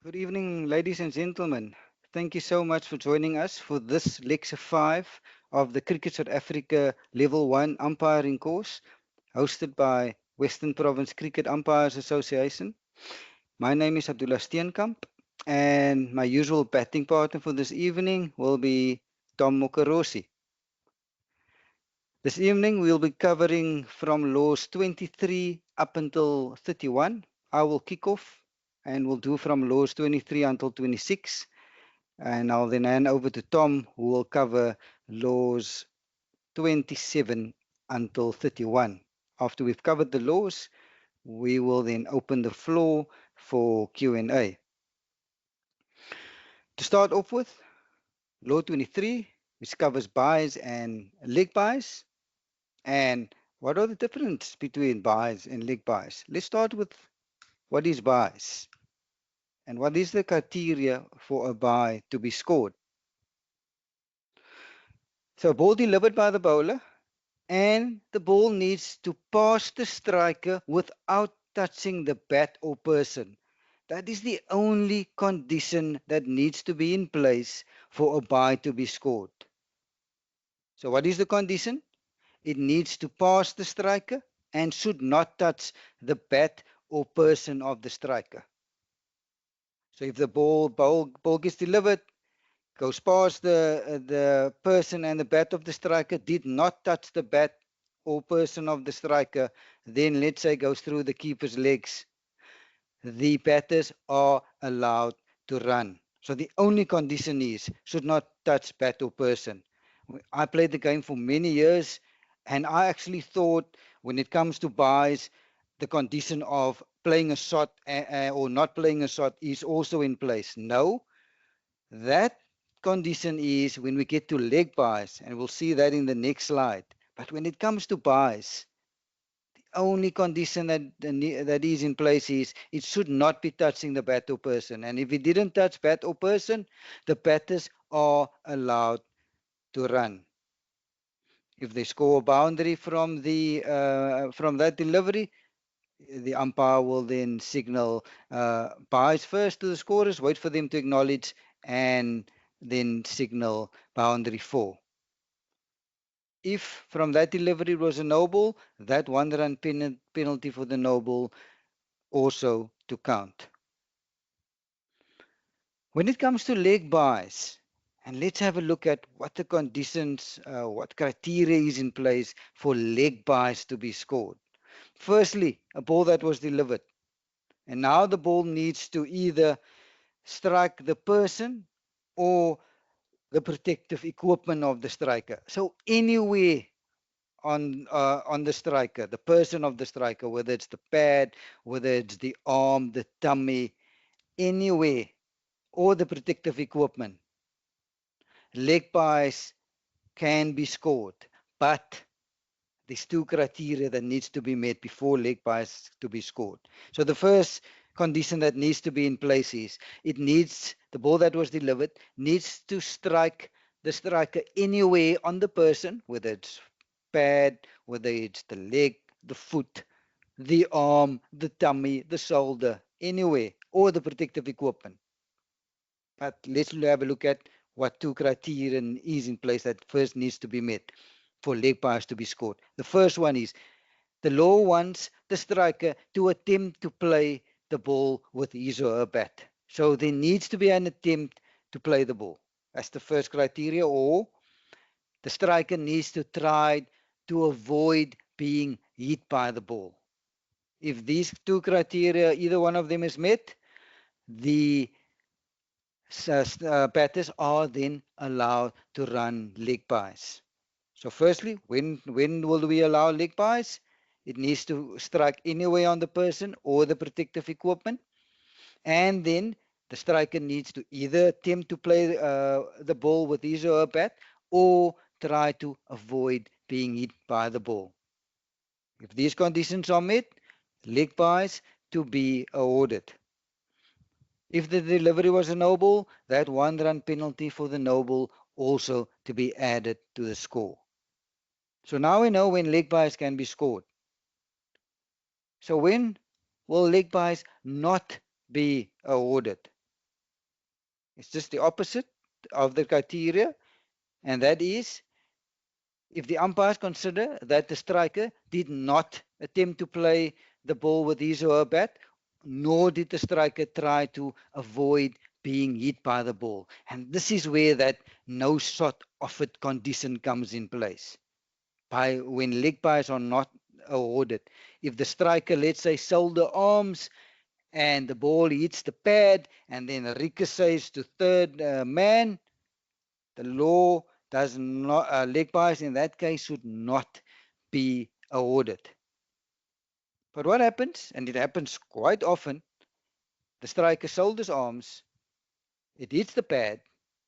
Good evening, ladies and gentlemen. Thank you so much for joining us for this Lecture 5 of the Cricket South Africa Level 1 Umpiring course, hosted by Western Province Cricket Umpires Association. My name is Abdullah Steenkamp, and my usual batting partner for this evening will be Tom Mokarosi. This evening, we'll be covering from laws 23 up until 31. I will kick off and we'll do from laws 23 until 26. And I'll then hand over to Tom, who will cover laws 27 until 31. After we've covered the laws, we will then open the floor for Q&A. To start off with, law 23, which covers buys and leg buys. And what are the difference between buys and leg buys? Let's start with what is buys and what is the criteria for a buy to be scored. So a ball delivered by the bowler, and the ball needs to pass the striker without touching the bat or person. That is the only condition that needs to be in place for a bye to be scored. So what is the condition? It needs to pass the striker and should not touch the bat or person of the striker. So if the ball gets delivered, goes past the person and the bat of the striker, did not touch the bat or person of the striker, then let's say goes through the keeper's legs, the batters are allowed to run. So the only condition is should not touch bat or person. I played the game for many years, and I actually thought when it comes to buys, the condition of playing a shot or not playing a shot is also in place. No, that condition is when we get to leg buys, and we'll see that in the next slide. But when it comes to buys, the only condition that is in place is it should not be touching the bat or person. And if it didn't touch bat or person, the batters are allowed to run. If they score a boundary from that delivery, the umpire will then signal buys first to the scorers, wait for them to acknowledge, and then signal boundary 4. If from that delivery was a no ball, that 1 run penalty for the no ball also to count. When it comes to leg buys, and let's have a look at what the conditions, what criteria is in place for leg buys to be scored. Firstly, a ball that was delivered. And now the ball needs to either strike the person or the protective equipment of the striker. So anywhere on the striker, the person of the striker, whether it's the pad, whether it's the arm, the tummy, anywhere, or the protective equipment, leg buys can be scored. But there's 2 criteria that needs to be met before leg buys to be scored. So the first condition that needs to be in place is the ball that was delivered needs to strike the striker anywhere on the person, whether it's pad, whether it's the leg, the foot, the arm, the tummy, the shoulder, anywhere, or the protective equipment. But let's have a look at what 2 criteria is in place that first needs to be met for leg buys to be scored. The first one is the law wants the striker to attempt to play the ball with his or her bat. So there needs to be an attempt to play the ball. That's the first criteria. Or the striker needs to try to avoid being hit by the ball. If these 2 criteria, either one of them is met, the batters are then allowed to run leg buys. So firstly, when will we allow leg buys? It needs to strike anywhere on the person or the protective equipment. And then the striker needs to either attempt to play the ball with his or her bat or try to avoid being hit by the ball. If these conditions are met, leg buys to be awarded. If the delivery was a no ball, that 1 run penalty for the no ball also to be added to the score. So now we know when leg buys can be scored. So when will leg buys not be awarded? It's just the opposite of the criteria, and that is if the umpires consider that the striker did not attempt to play the ball with his or her bat, nor did the striker try to avoid being hit by the ball. And this is where that no shot offered condition comes in place. By when leg byes are not awarded. If the striker, let's say, shoulder arms and the ball hits the pad and then ricochets to third man, the law does not, leg byes in that case should not be awarded. But what happens, and it happens quite often, the striker shoulders arms, it hits the pad,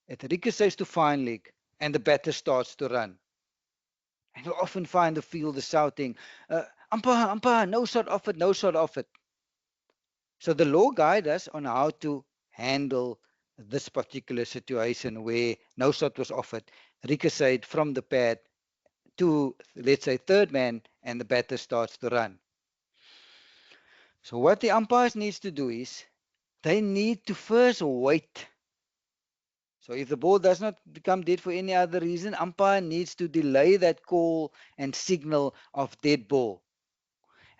it ricochets to fine leg, and the batter starts to run. And you'll often find the fielder shouting, umpire, umpire, no shot off it, no shot off it. So the law guides us on how to handle this particular situation where no shot was offered, ricocheted from the pad to, let's say, third man, and the batter starts to run. So what the umpires needs to do is they need to first wait. So if the ball does not become dead for any other reason, umpire needs to delay that call and signal of dead ball.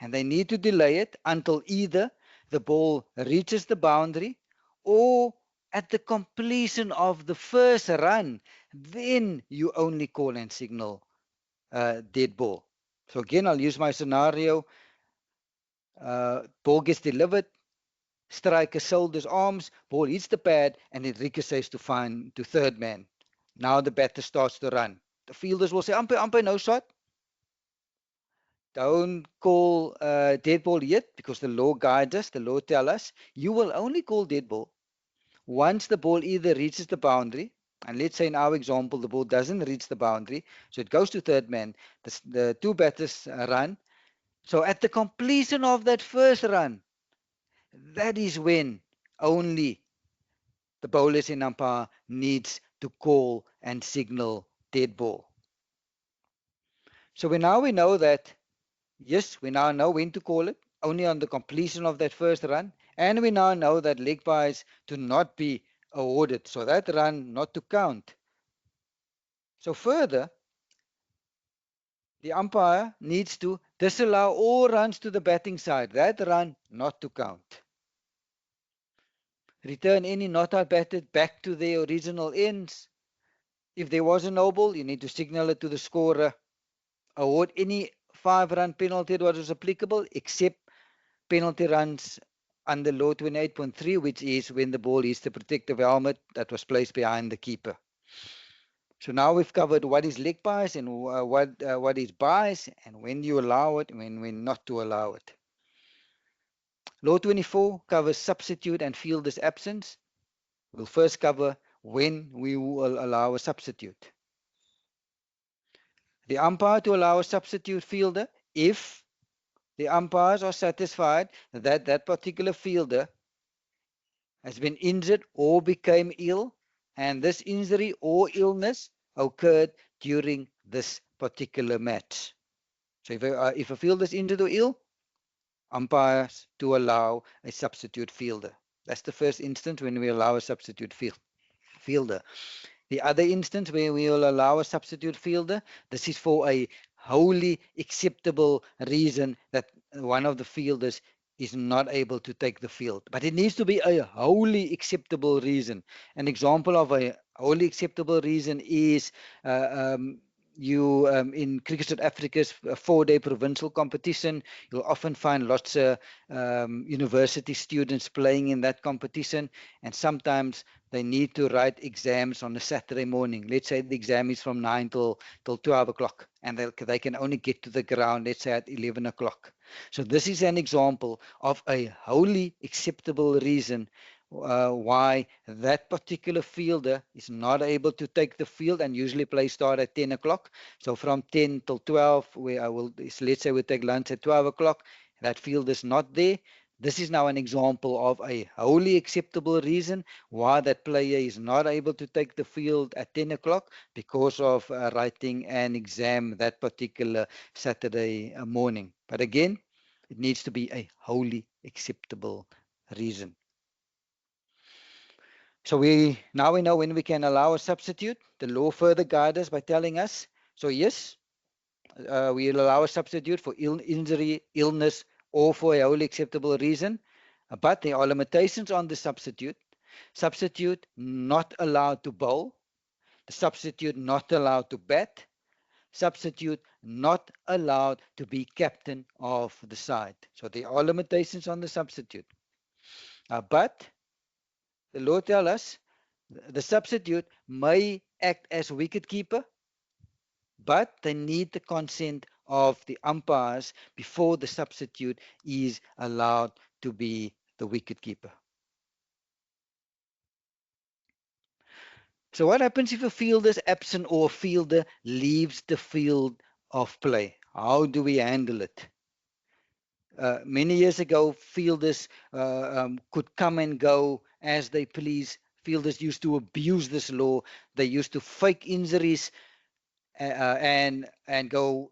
And they need to delay it until either the ball reaches the boundary or at the completion of the first run, then you only call and signal dead ball. So again, I'll use my scenario. Ball gets delivered, striker shoulders arms, ball hits the pad, and it ricochets to third man. Now the batter starts to run. The fielders will say, umpire, umpire, no shot. Don't call dead ball yet, because the law guides us, the law tells us, you will only call dead ball once the ball either reaches the boundary, and let's say in our example, the ball doesn't reach the boundary, so it goes to third man, the two batters run. So at the completion of that first run, that is when only the bowlers in umpire needs to call and signal dead ball. So now we know that, yes, we now know when to call it, only on the completion of that first run, and we now know that leg byes to not be awarded, so that run not to count. So further, the umpire needs to disallow all runs to the batting side, that run not to count. Return any not out batted back to their original ends. If there was a no ball, you need to signal it to the scorer. Award any 5-run penalty that was applicable, except penalty runs under law 28.3, which is when the ball hits the protective helmet that was placed behind the keeper. So now we've covered what is leg bias and what is bias, and when you allow it and when not to allow it. Law 24 covers substitute and fielder's absence. We'll first cover when we will allow a substitute. The umpire to allow a substitute fielder if the umpires are satisfied that that particular fielder has been injured or became ill, and this injury or illness occurred during this particular match. So if a fielder is injured or ill, umpires to allow a substitute fielder. That's the first instance when we allow a substitute fielder. The other instance where we will allow a substitute fielder, this is for a wholly acceptable reason that one of the fielders is not able to take the field. But it needs to be a wholly acceptable reason. An example of a wholly acceptable reason is in Cricket South Africa's 4-day provincial competition, you'll often find lots of university students playing in that competition, and sometimes they need to write exams on a Saturday morning. Let's say the exam is from 9 till 12 o'clock, and they can only get to the ground, let's say, at 11 o'clock. So this is an example of a wholly acceptable reason why that particular fielder is not able to take the field, and usually play start at 10 o'clock. So from 10 till 12, let's say we take lunch at 12 o'clock, that field is not there. This is now an example of a wholly acceptable reason why that player is not able to take the field at 10 o'clock because of writing an exam that particular Saturday morning. But again, it needs to be a wholly acceptable reason. So now we know when we can allow a substitute. The law further guides us by telling us, so yes, we'll allow a substitute for injury, illness, or for a wholly acceptable reason. But there are limitations on the substitute. Substitute not allowed to bowl. The substitute not allowed to bat. Substitute not allowed to be captain of the side. So there are limitations on the substitute. But the law tells us the substitute may act as wicket-keeper, but they need the consent of the umpires before the substitute is allowed to be the wicket-keeper. So what happens if a fielder is absent or a fielder leaves the field of play? How do we handle it? Many years ago, fielders could come and go as they please. Fielders used to abuse this law. They used to fake injuries and go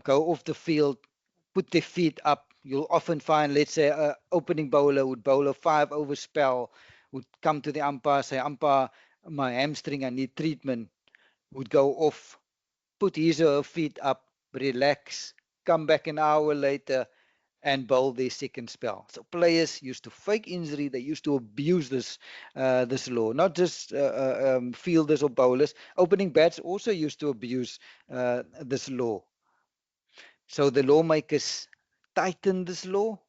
off the field, put their feet up. You'll often find, let's say, a opening bowler would bowl a 5-over spell, would come to the umpire, say, umpire, my hamstring, I need treatment. Would go off, put his or her feet up, relax, come back an hour later, and bowl their second spell. So players used to fake injury. They used to abuse this law. Not just fielders or bowlers. Opening bats also used to abuse this law. So the lawmakers tightened this law,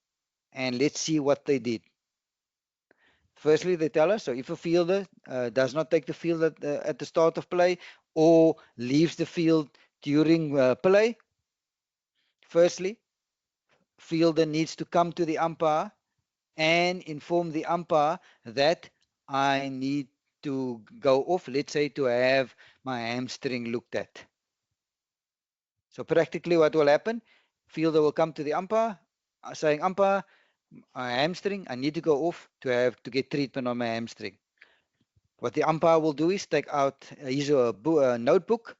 and let's see what they did. Firstly, they tell us, so if a fielder does not take the field at the start of play or leaves the field during play, firstly, fielder needs to come to the umpire and inform the umpire that I need to go off, let's say to have my hamstring looked at. So practically what will happen, fielder will come to the umpire saying, umpire, my hamstring, I need to go off to get treatment on my hamstring. What the umpire will do is take out his or a notebook.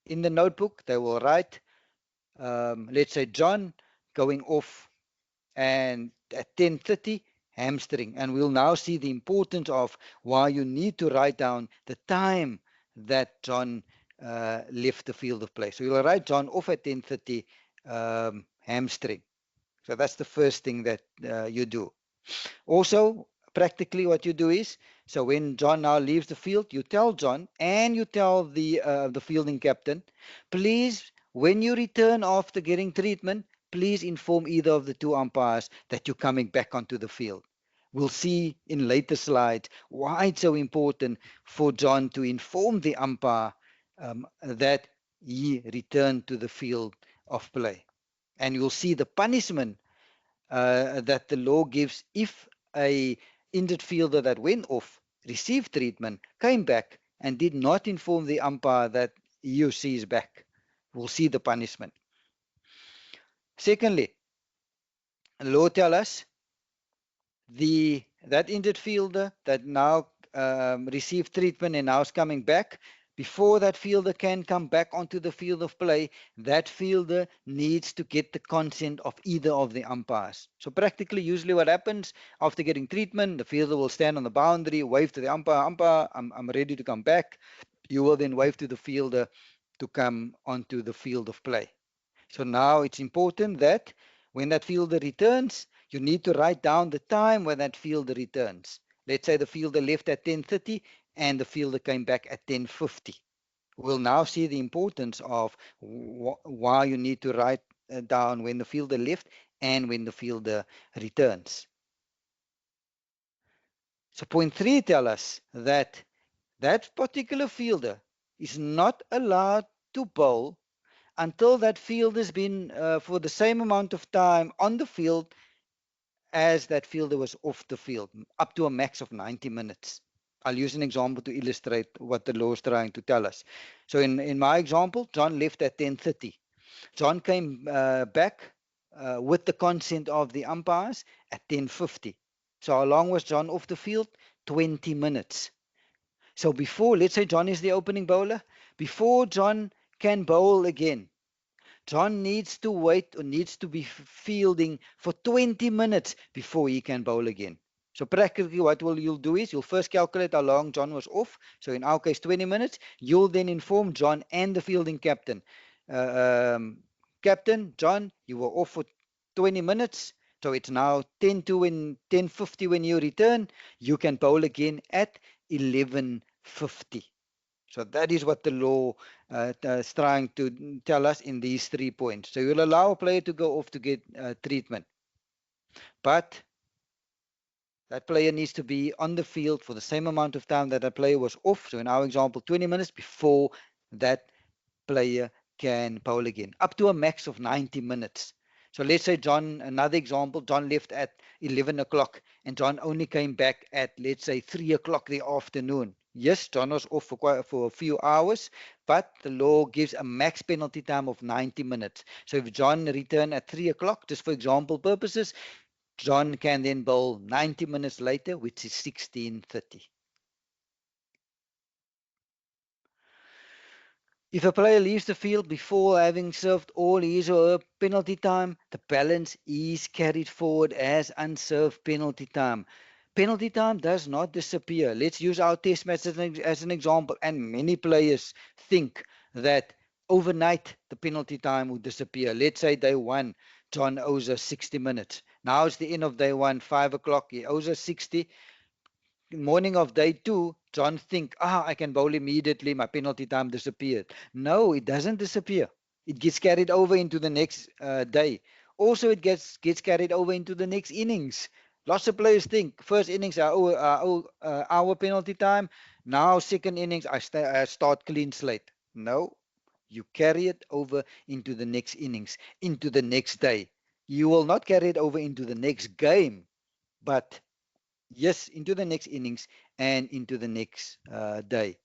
In the notebook, they will write, let's say John going off and at 10:30 hamstring, and we'll now see the importance of why you need to write down the time that John left the field of play. So you'll write John off at 10:30 hamstring. So that's the first thing that you do. Also, practically what you do is, so when John now leaves the field, you tell John and you tell the fielding captain, please, when you return after getting treatment, please inform either of the two umpires that you're coming back onto the field. We'll see in later slides why it's so important for John to inform the umpire that he returned to the field of play. And you'll see the punishment that the law gives if a injured fielder that went off, received treatment, came back and did not inform the umpire that he or she is back. We'll see the punishment. Secondly, the law tells us that injured fielder that now received treatment and now is coming back, before that fielder can come back onto the field of play, that fielder needs to get the consent of either of the umpires. So practically, usually what happens after getting treatment, the fielder will stand on the boundary, wave to the umpire, umpire, I'm ready to come back. You will then wave to the fielder to come onto the field of play. So now it's important that when that fielder returns, you need to write down the time when that fielder returns. Let's say the fielder left at 10:30 and the fielder came back at 10:50. We'll now see the importance of why you need to write down when the fielder left and when the fielder returns. So point 3 tells us that that particular fielder is not allowed to bowl until that field has been for the same amount of time on the field as that fielder was off the field, up to a max of 90 minutes. I'll use an example to illustrate what the law is trying to tell us. So in my example, John left at 10:30. John came back with the consent of the umpires at 10:50. So how long was John off the field? 20 minutes. So before, let's say John is the opening bowler, before John can bowl again, John needs to wait or needs to be fielding for 20 minutes before he can bowl again. So practically what you'll do is you'll first calculate how long John was off. So in our case, 20 minutes. You'll then inform John and the fielding captain. Captain, John, you were off for 20 minutes. So it's now 10 to when 10:50 when you return. You can bowl again at 11:50. So that is what the law is trying to tell us in these 3 points. So you'll allow a player to go off to get treatment, but that player needs to be on the field for the same amount of time that that player was off. So in our example, 20 minutes before that player can bowl again, up to a max of 90 minutes. So let's say John, another example, John left at 11 o'clock and John only came back at, let's say, 3 o'clock the afternoon. Yes, John was off for a few hours, but the law gives a max penalty time of 90 minutes. So if John returned at 3 o'clock, just for example purposes, John can then bowl 90 minutes later, which is 16:30. If a player leaves the field before having served all his or her penalty time, the balance is carried forward as unserved penalty time. Penalty time does not disappear. Let's use our test match as an example. And many players think that overnight the penalty time will disappear. Let's say day one, John owes us 60 minutes. Now it's the end of day one, 5 o'clock. He owes us 60. Morning of day two, John think, I can bowl immediately. My penalty time disappeared. No, it doesn't disappear. It gets carried over into the next day. Also, it gets carried over into the next innings. Lots of players think first innings our penalty time. Now second innings I start clean slate. No, you carry it over into the next innings, into the next day. You will not carry it over into the next game, but yes, into the next innings and into the next day.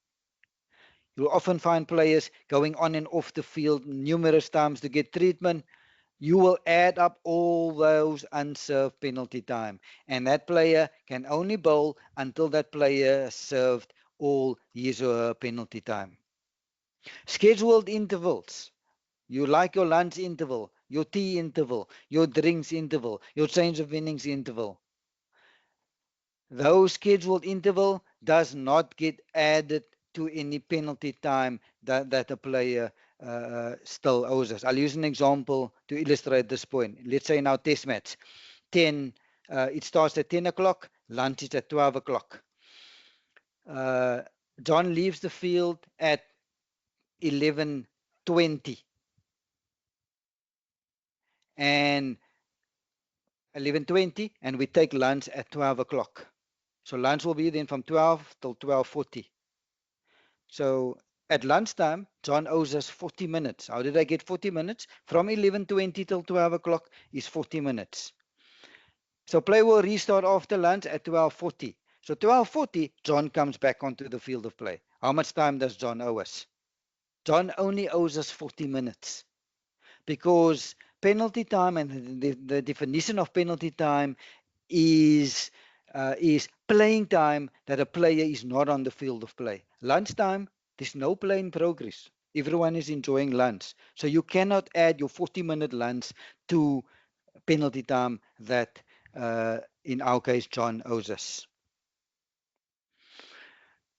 You'll often find players going on and off the field numerous times to get treatment. You will add up all those unserved penalty time, and that player can only bowl until that player served all his or her penalty time. Scheduled intervals. You like your lunch interval, your tea interval, your drinks interval, your change of innings interval. Those scheduled interval does not get added to any penalty time that a player still owes us. I'll use an example to illustrate this point. Let's say in our test match, 10, it starts at 10 o'clock, lunch is at 12 o'clock. John leaves the field at 11:20 and 11:20, and we take lunch at 12 o'clock. So lunch will be then from 12 till 12:40. So at lunchtime, John owes us 40 minutes. How did I get 40 minutes? From 11:20 till 12 o'clock is 40 minutes. So play will restart after lunch at 12:40. So 12:40, John comes back onto the field of play. How much time does John owe us? John only owes us 40 minutes because penalty time and the definition of penalty time is playing time that a player is not on the field of play. Lunchtime, there's no play in progress. Everyone is enjoying lunch. So you cannot add your 40-minute lunch to penalty time that, in our case, John owes us.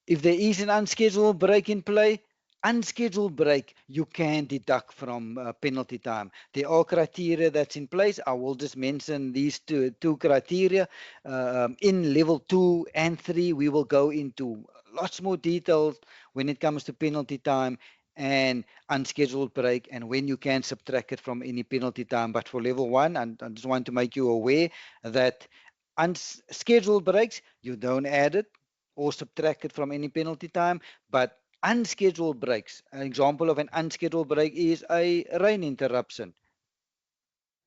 If there is an unscheduled break in play, unscheduled break, you can deduct from penalty time. There are criteria that's in place. I will just mention these two criteria. In level 2 and 3, we will go into lots more details when it comes to penalty time and unscheduled break and when you can subtract it from any penalty time. But for level 1, I just want to make you aware that unscheduled breaks, you don't add it or subtract it from any penalty time, but unscheduled breaks. An example of an unscheduled break is a rain interruption.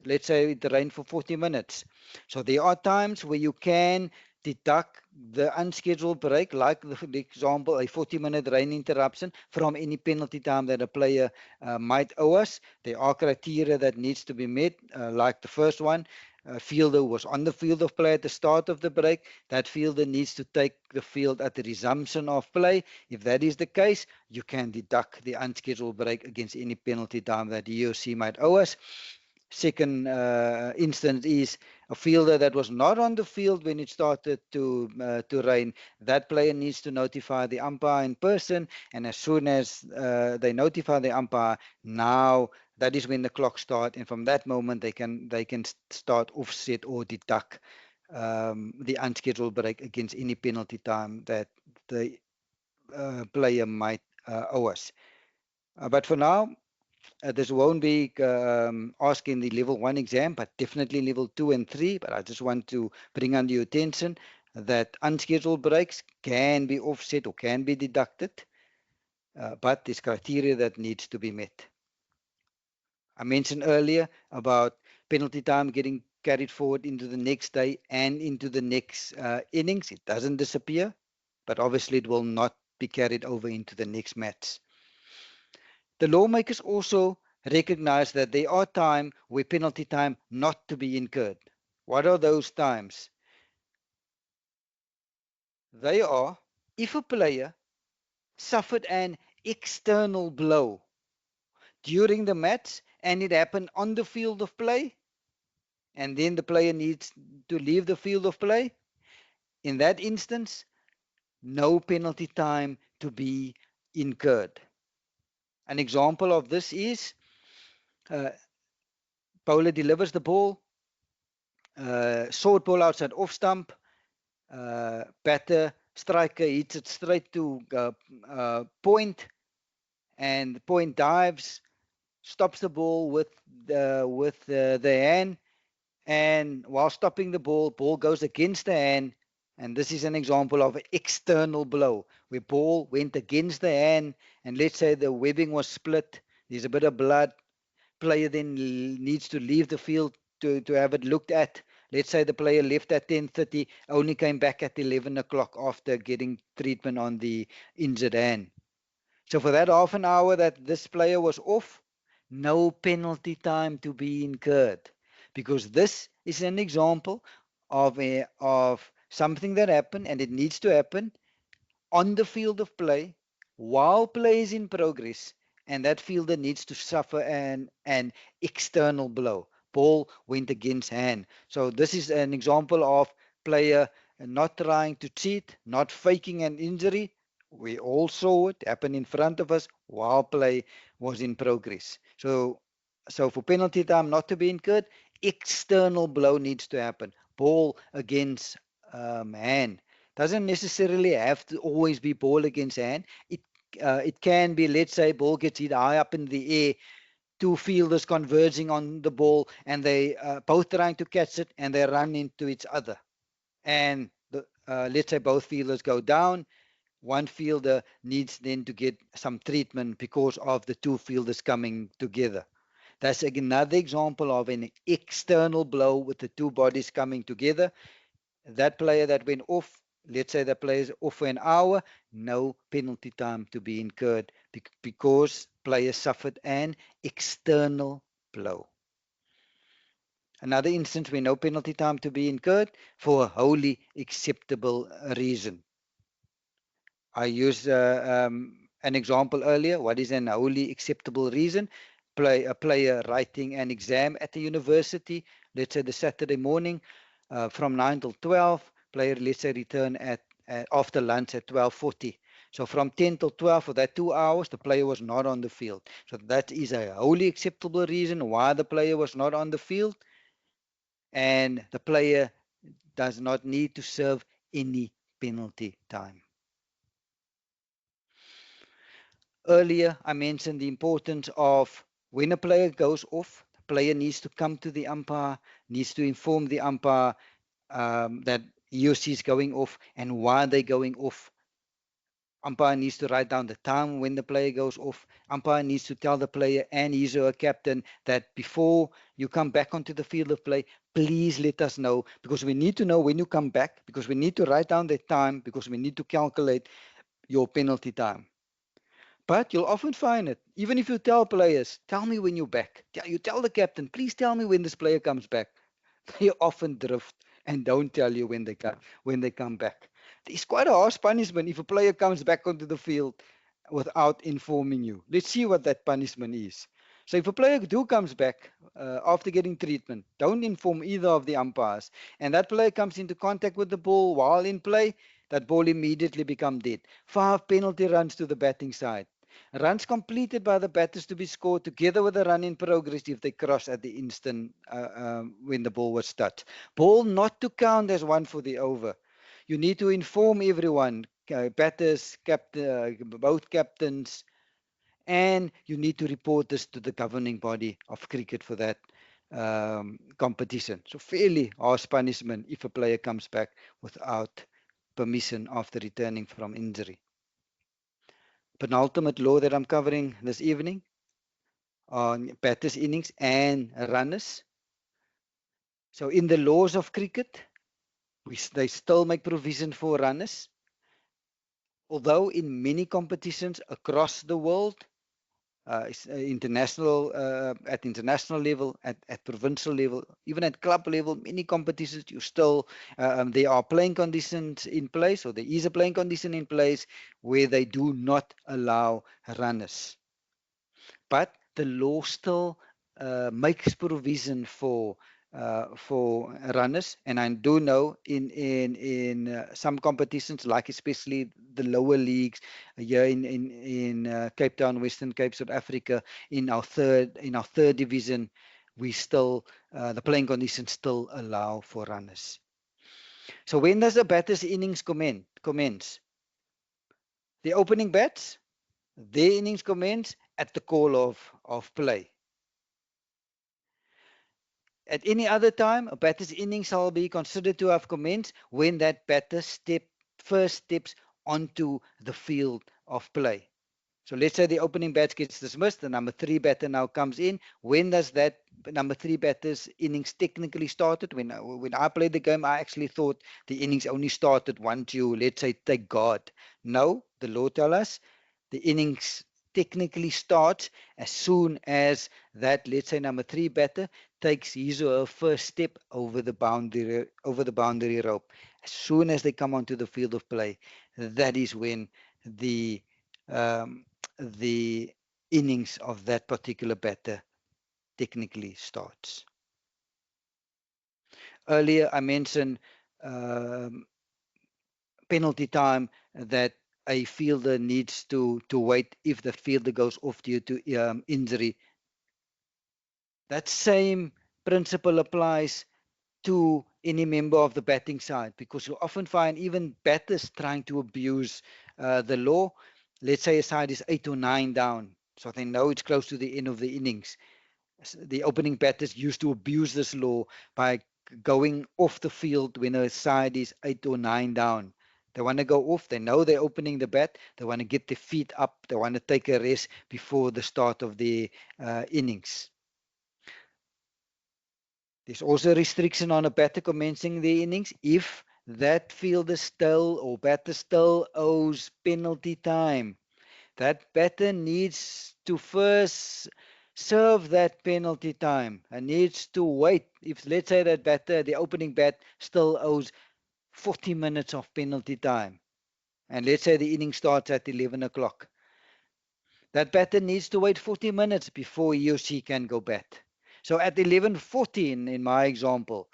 Let's say it rained for 40 minutes. So there are times where you can deduct the unscheduled break, like the example, a 40-minute rain interruption from any penalty time that a player might owe us. There are criteria that needs to be met, like the first one. A fielder was on the field of play at the start of the break. That fielder needs to take the field at the resumption of play. If that is the case, you can deduct the unscheduled break against any penalty time that he or she might owe us. second instance is a fielder that was not on the field when it started to rain. That player needs to notify the umpire in person, and as soon as they notify the umpire, now that is when the clock starts, and from that moment they can start offset or deduct the unscheduled break against any penalty time that the player might owe us. But for now, this won't be asking the level 1 exam, but definitely level 2 and 3. But I just want to bring under your attention that unscheduled breaks can be offset or can be deducted, but there's criteria that needs to be met. I mentioned earlier about penalty time getting carried forward into the next day and into the next innings. It doesn't disappear, but obviously it will not be carried over into the next match. The lawmakers also recognize that there are times where penalty time not to be incurred. What are those times? They are if a player suffered an external blow during the match and it happened on the field of play, and then the player needs to leave the field of play. In that instance, no penalty time to be incurred. An example of this is bowler delivers the ball, short ball outside off stump, batter striker hits it straight to point, and point dives, stops the ball with the hand, and while stopping the ball goes against the hand, and this is an example of an external blow where ball went against the hand, and let's say the webbing was split, there's a bit of blood, player then needs to leave the field to have it looked at. Let's say the player left at 10:30, only came back at 11 o'clock after getting treatment on the injured hand. So for that half an hour that this player was off, no penalty time to be incurred, because this is an example of something that happened, and it needs to happen on the field of play while play is in progress, and that fielder needs to suffer an external blow. Ball went against hand. So this is an example of player not trying to cheat, not faking an injury. We all saw it happen in front of us while play was in progress. So for penalty time not to be incurred, external blow needs to happen. Ball against hand. Doesn't necessarily have to always be ball against hand. It can be, let's say, ball gets hit high up in the air, two fielders converging on the ball, and they both trying to catch it, and they run into each other. And let's say both fielders go down. One fielder needs then to get some treatment because of the two fielders coming together. That's another example of an external blow with the two bodies coming together. That player that went off, let's say the player is off for an hour, no penalty time to be incurred because player suffered an external blow. Another instance where no penalty time to be incurred for a wholly acceptable reason. I used an example earlier. What is an wholly acceptable reason? A player writing an exam at the university, let's say the Saturday morning, from 9 till 12. Player, let's say, return at after lunch at 12:40. So from 10 till 12, for that 2 hours, the player was not on the field. So that is a wholly acceptable reason why the player was not on the field, and the player does not need to serve any penalty time. Earlier, I mentioned the importance of when a player goes off, the player needs to come to the umpire, needs to inform the umpire that he or she is going off and why they're going off. Umpire needs to write down the time when the player goes off. Umpire needs to tell the player and his or her captain that before you come back onto the field of play, please let us know, because we need to know when you come back, because we need to write down the time, because we need to calculate your penalty time. But you'll often find it, even if you tell players, tell me when you're back. You tell the captain, please tell me when this player comes back. They often drift and don't tell you when they come back. It's quite a harsh punishment if a player comes back onto the field without informing you. Let's see what that punishment is. So if a player comes back after getting treatment, don't inform either of the umpires, and that player comes into contact with the ball while in play, that ball immediately becomes dead. 5 penalty runs to the batting side. Runs completed by the batters to be scored together with a run in progress if they cross at the instant when the ball was touched. Ball not to count as one for the over. You need to inform everyone, batters, both captains, and you need to report this to the governing body of cricket for that competition. So fairly harsh punishment if a player comes back without permission after returning from injury. Penultimate law that I'm covering this evening on batters, innings, and runners. So in the laws of cricket, they still make provision for runners, although in many competitions across the world, at international level, at provincial level, even at club level, many competitions you still there are playing conditions in place, or there is a playing condition in place where they do not allow runners. But the law still makes provision for runners, and I do know in some competitions, like especially the lower leagues here in Cape Town, Western Cape, South Africa, in our third division, we still the playing conditions still allow for runners. So when does the batter's innings commence? The opening bats, their innings commence at the call of play. At any other time, a batter's innings shall be considered to have commenced when that batter first steps onto the field of play. So let's say the opening bat gets dismissed, the number 3 batter now comes in. When does that number 3 batter's innings technically started? When I played the game, I actually thought the innings only started once you, let's say, take guard. No, the law tells us the innings technically starts as soon as that, let's say, number 3 batter takes his or her first step over the boundary rope. As soon as they come onto the field of play, that is when the um, the innings of that particular batter technically starts. Earlier, I mentioned um, penalty time that a fielder needs to wait if the fielder goes off due to injury. That same principle applies to any member of the batting side, because you often find even batters trying to abuse the law. Let's say a side is 8 or 9 down, so they know it's close to the end of the innings. The opening batters used to abuse this law by going off the field when a side is 8 or 9 down. They want to go off. They know they're opening the bat. They want to get their feet up. They want to take a rest before the start of the innings. There's also a restriction on a batter commencing the innings if that fielder still or batter still owes penalty time. That batter needs to first serve that penalty time and needs to wait. If, let's say, that batter, the opening bat, still owes 40 minutes of penalty time, and let's say the inning starts at 11 o'clock, that batter needs to wait 40 minutes before he or she can go bat. So at 11:40 in my example,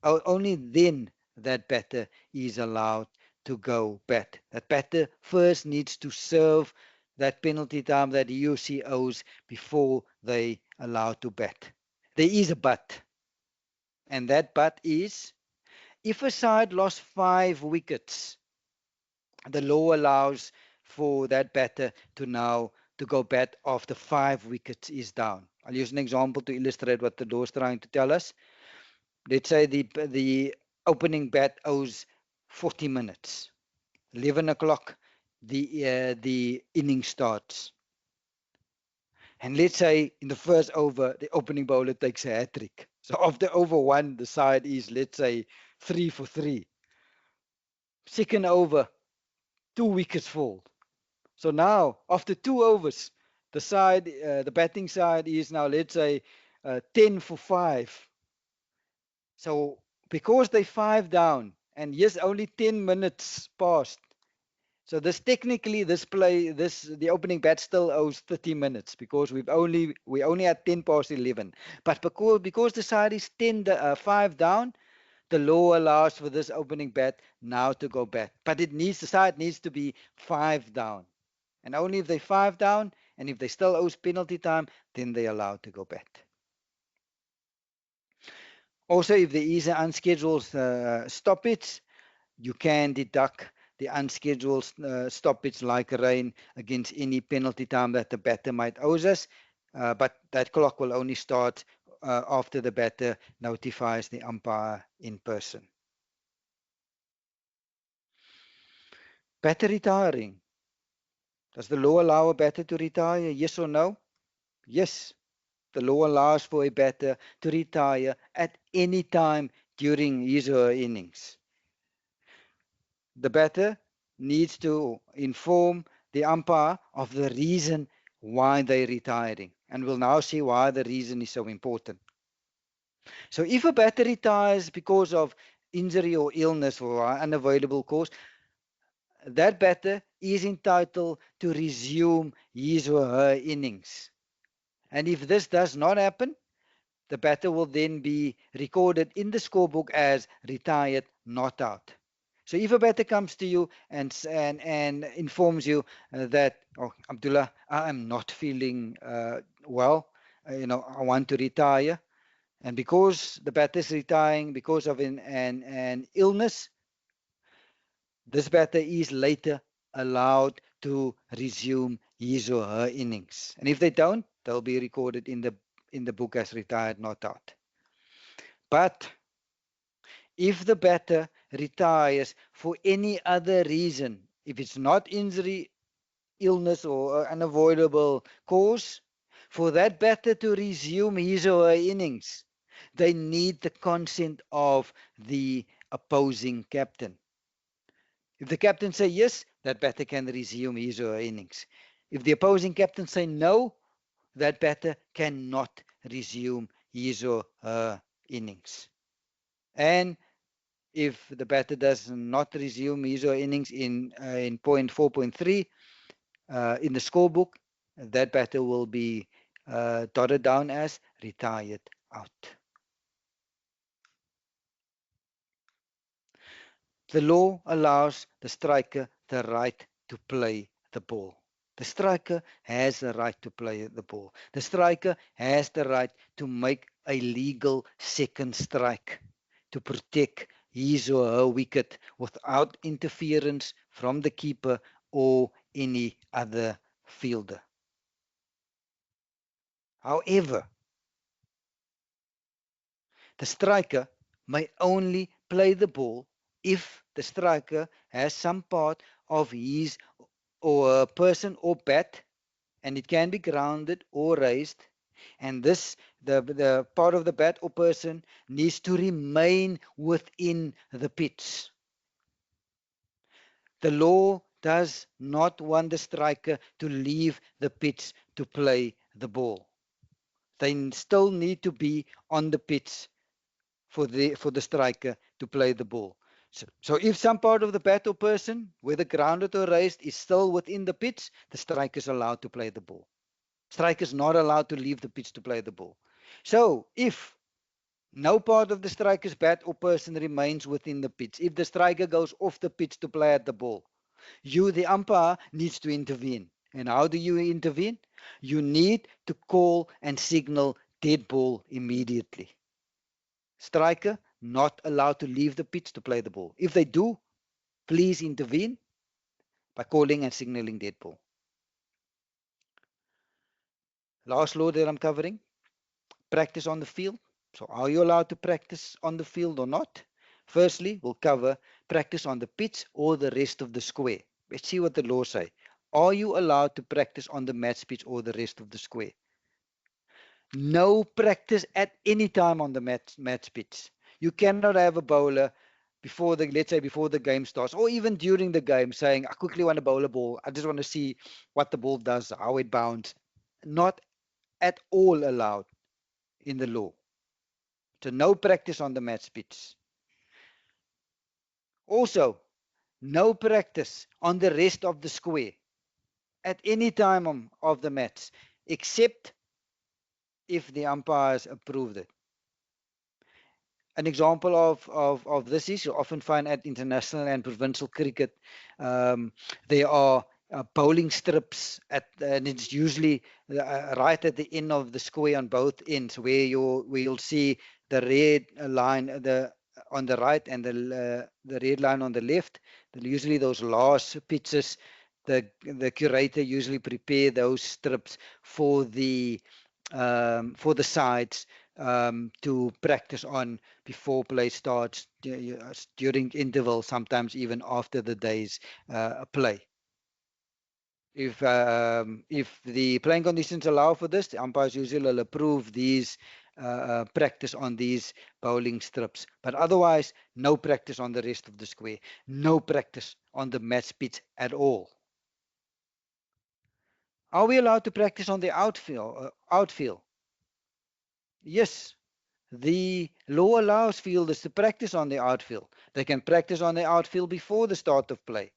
only then that batter is allowed to go bat. That batter first needs to serve that penalty time that he or she owes before they allow to bat. There is a but, and that but is if a side lost 5 wickets, the law allows for that batter to now to go bat after 5 wickets is down. I'll use an example to illustrate what the law is trying to tell us. Let's say the opening bat owes 40 minutes. 11 o'clock, the inning starts. And let's say in the first over, the opening bowler takes a hat trick. So after over 1, the side is, let's say, 3 for 3. Second over, 2 wickets fall. So now, after 2 overs, the batting side is now, let's say, 10 for 5. So because they 5 down, and yes, only 10 minutes passed, So this technically, this play, the opening bat still owes 30 minutes because we only had 10 past 11. But because the side is 5 down, the law allows for this opening bat now to go back. But the side needs to be 5 down, and only if they 5 down and if they still owes penalty time, then they're allowed to go back. Also, if there is an unscheduled stoppage, you can deduct the unscheduled stoppage like rain against any penalty time that the batter might owe us, but that clock will only start after the batter notifies the umpire in person. Batter retiring. Does the law allow a batter to retire? Yes or no? Yes. The law allows for a batter to retire at any time during his or her innings. The batter needs to inform the umpire of the reason why they're retiring. And we'll now see why the reason is so important. So if a batter retires because of injury or illness or unavoidable cause, that batter is entitled to resume his or her innings. And if this does not happen, the batter will then be recorded in the scorebook as retired, not out. So if a batter comes to you and informs you that, oh, Abdullah, I am not feeling well, I want to retire, and because the batter is retiring because of an illness, this batter is later allowed to resume his or her innings. And if they don't, they'll be recorded in the book as retired, not out. But if the batter retires for any other reason, if it's not injury, illness, or unavoidable cause, for that batter to resume his or her innings, they need the consent of the opposing captain. If the captain say yes, that batter can resume his or her innings. If the opposing captain say no, that batter cannot resume his or her innings. And if the batter does not resume his or her innings in point 4.3 in the scorebook, that batter will be dotted down as retired out. The law allows the striker the right to play the ball. The striker has the right to play the ball. The striker has the right to make a legal second strike to protect his or her wicket without interference from the keeper or any other fielder. However, the striker may only play the ball if the striker has some part of his or a person or bat, and it can be grounded or raised, and the part of the bat or person needs to remain within the pitch. The law does not want the striker to leave the pitch to play the ball. They still need to be on the pitch for the striker to play the ball. So if some part of the bat or person, whether grounded or raised, is still within the pitch, the striker is allowed to play the ball. Striker is not allowed to leave the pitch to play the ball. So if no part of the striker's bat or person remains within the pitch, if the striker goes off the pitch to play at the ball, you, the umpire, needs to intervene. And how do you intervene? You need to call and signal dead ball immediately. Striker not allowed to leave the pitch to play the ball. If they do, please intervene by calling and signaling dead ball. Last law that I'm covering, practice on the field. So are you allowed to practice on the field or not? Firstly, we'll cover practice on the pitch or the rest of the square. Let's see what the law say. Are you allowed to practice on the match pitch or the rest of the square? No practice at any time on the match pitch. You cannot have a bowler let's say before the game starts, or even during the game, saying, I quickly want to bowl a ball. I just want to see what the ball does, how it bounces. Not at all allowed in the law. So no practice on the match pitch. Also, No practice on the rest of the square at any time of the match, except if the umpires approved it. An example of this is you often find at international and provincial cricket, there are bowling strips and it's usually right at the end of the square on both ends, where you'll see the red line on the right and the red line on the left. Usually those last pitches, the curator usually prepare those strips for the sides to practice on before play starts, during interval, sometimes even after the day's play. If the playing conditions allow for this, the umpires usually will approve these practice on these bowling strips. But otherwise, no practice on the rest of the square, no practice on the match pitch at all. Are we allowed to practice on the outfield? Yes. The law allows fielders to practice on the outfield. They can practice on the outfield before the start of play,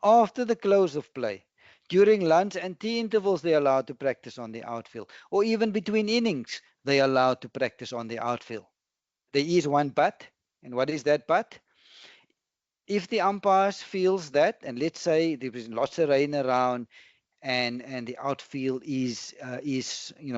after the close of play, during lunch and tea intervals. They're allowed to practice on the outfield, or even between innings they're allowed to practice on the outfield. There is one but, and what is that but? If the umpires feels that, and let's say there is lots of rain around, and the outfield is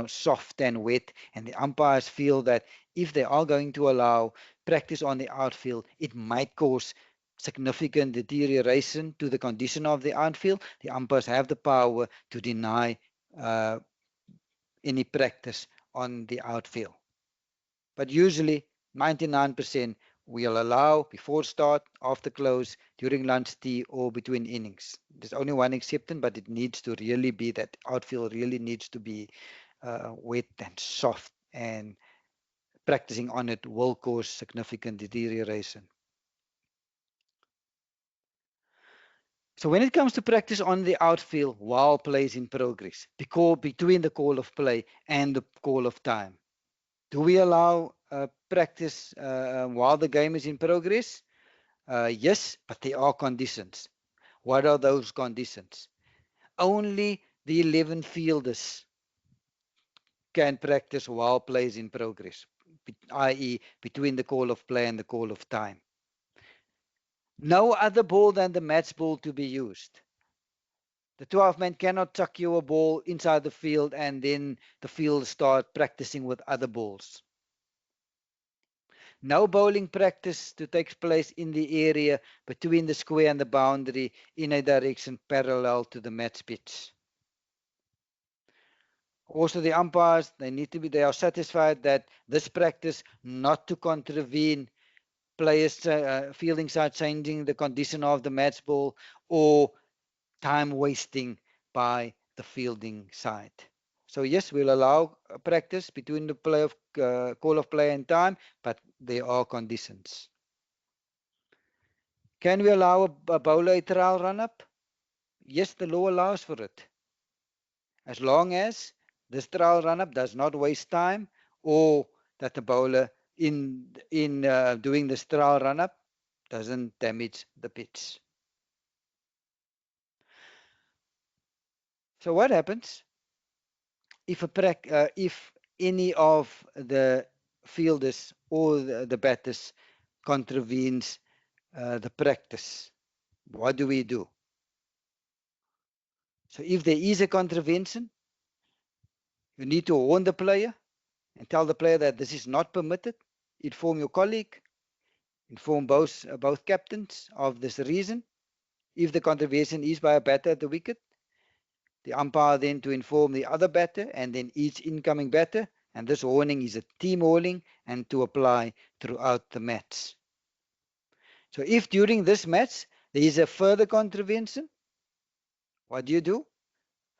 soft and wet, and the umpires feel that if they are going to allow practice on the outfield, it might cause significant deterioration to the condition of the outfield, the umpires have the power to deny any practice on the outfield. But usually 99% we'll allow before start, after close, during lunch, tea, or between innings. There's only one exception, but it needs to really be that outfield really needs to be wet and soft, and practicing on it will cause significant deterioration. So when it comes to practice on the outfield while play is in progress, between the call of play and the call of time, do we allow practice while the game is in progress? Yes, but there are conditions. What are those conditions? Only the 11 fielders can practice while play is in progress, i.e. between the call of play and the call of time. No other ball than the match ball to be used. The 12-man cannot chuck you a ball inside the field and then the field start practicing with other balls. No bowling practice to take place in the area between the square and the boundary in a direction parallel to the match pitch. Also, the umpires, they are satisfied that this practice not to contravene players fielding side changing the condition of the match ball or time wasting by the fielding side. So yes, we'll allow practice between the call of play and time, but there are conditions. Can we allow a bowler a trial run-up? Yes, the law allows for it. As long as this trial run-up does not waste time, or that the bowler in doing this trial run-up doesn't damage the pitch. So what happens if any of the fielders or the batters contravenes the practice? What do we do? So if there is a contravention, you need to warn the player and tell the player that this is not permitted. Inform your colleague, inform both captains of this reason. If the contravention is by a batter at the wicket, the umpire then to inform the other batter and then each incoming batter, and this warning is a team warning and to apply throughout the match. So if during this match there is a further contravention, what do?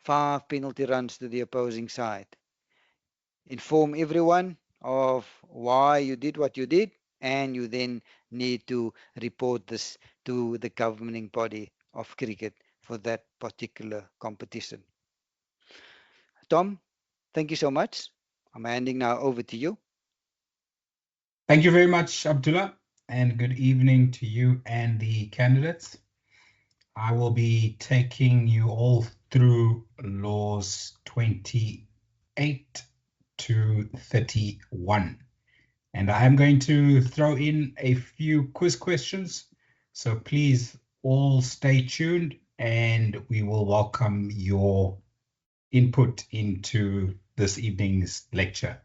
5 penalty runs to the opposing side. Inform everyone of why you did what you did, and you then need to report this to the governing body of cricket for that particular competition. Tom, thank you so much. I'm handing now over to you. Thank you very much, Abdullah, and good evening to you and the candidates. I will be taking you all through laws 28 to 31. And I am going to throw in a few quiz questions. So please all stay tuned and we will welcome your input into this evening's lecture.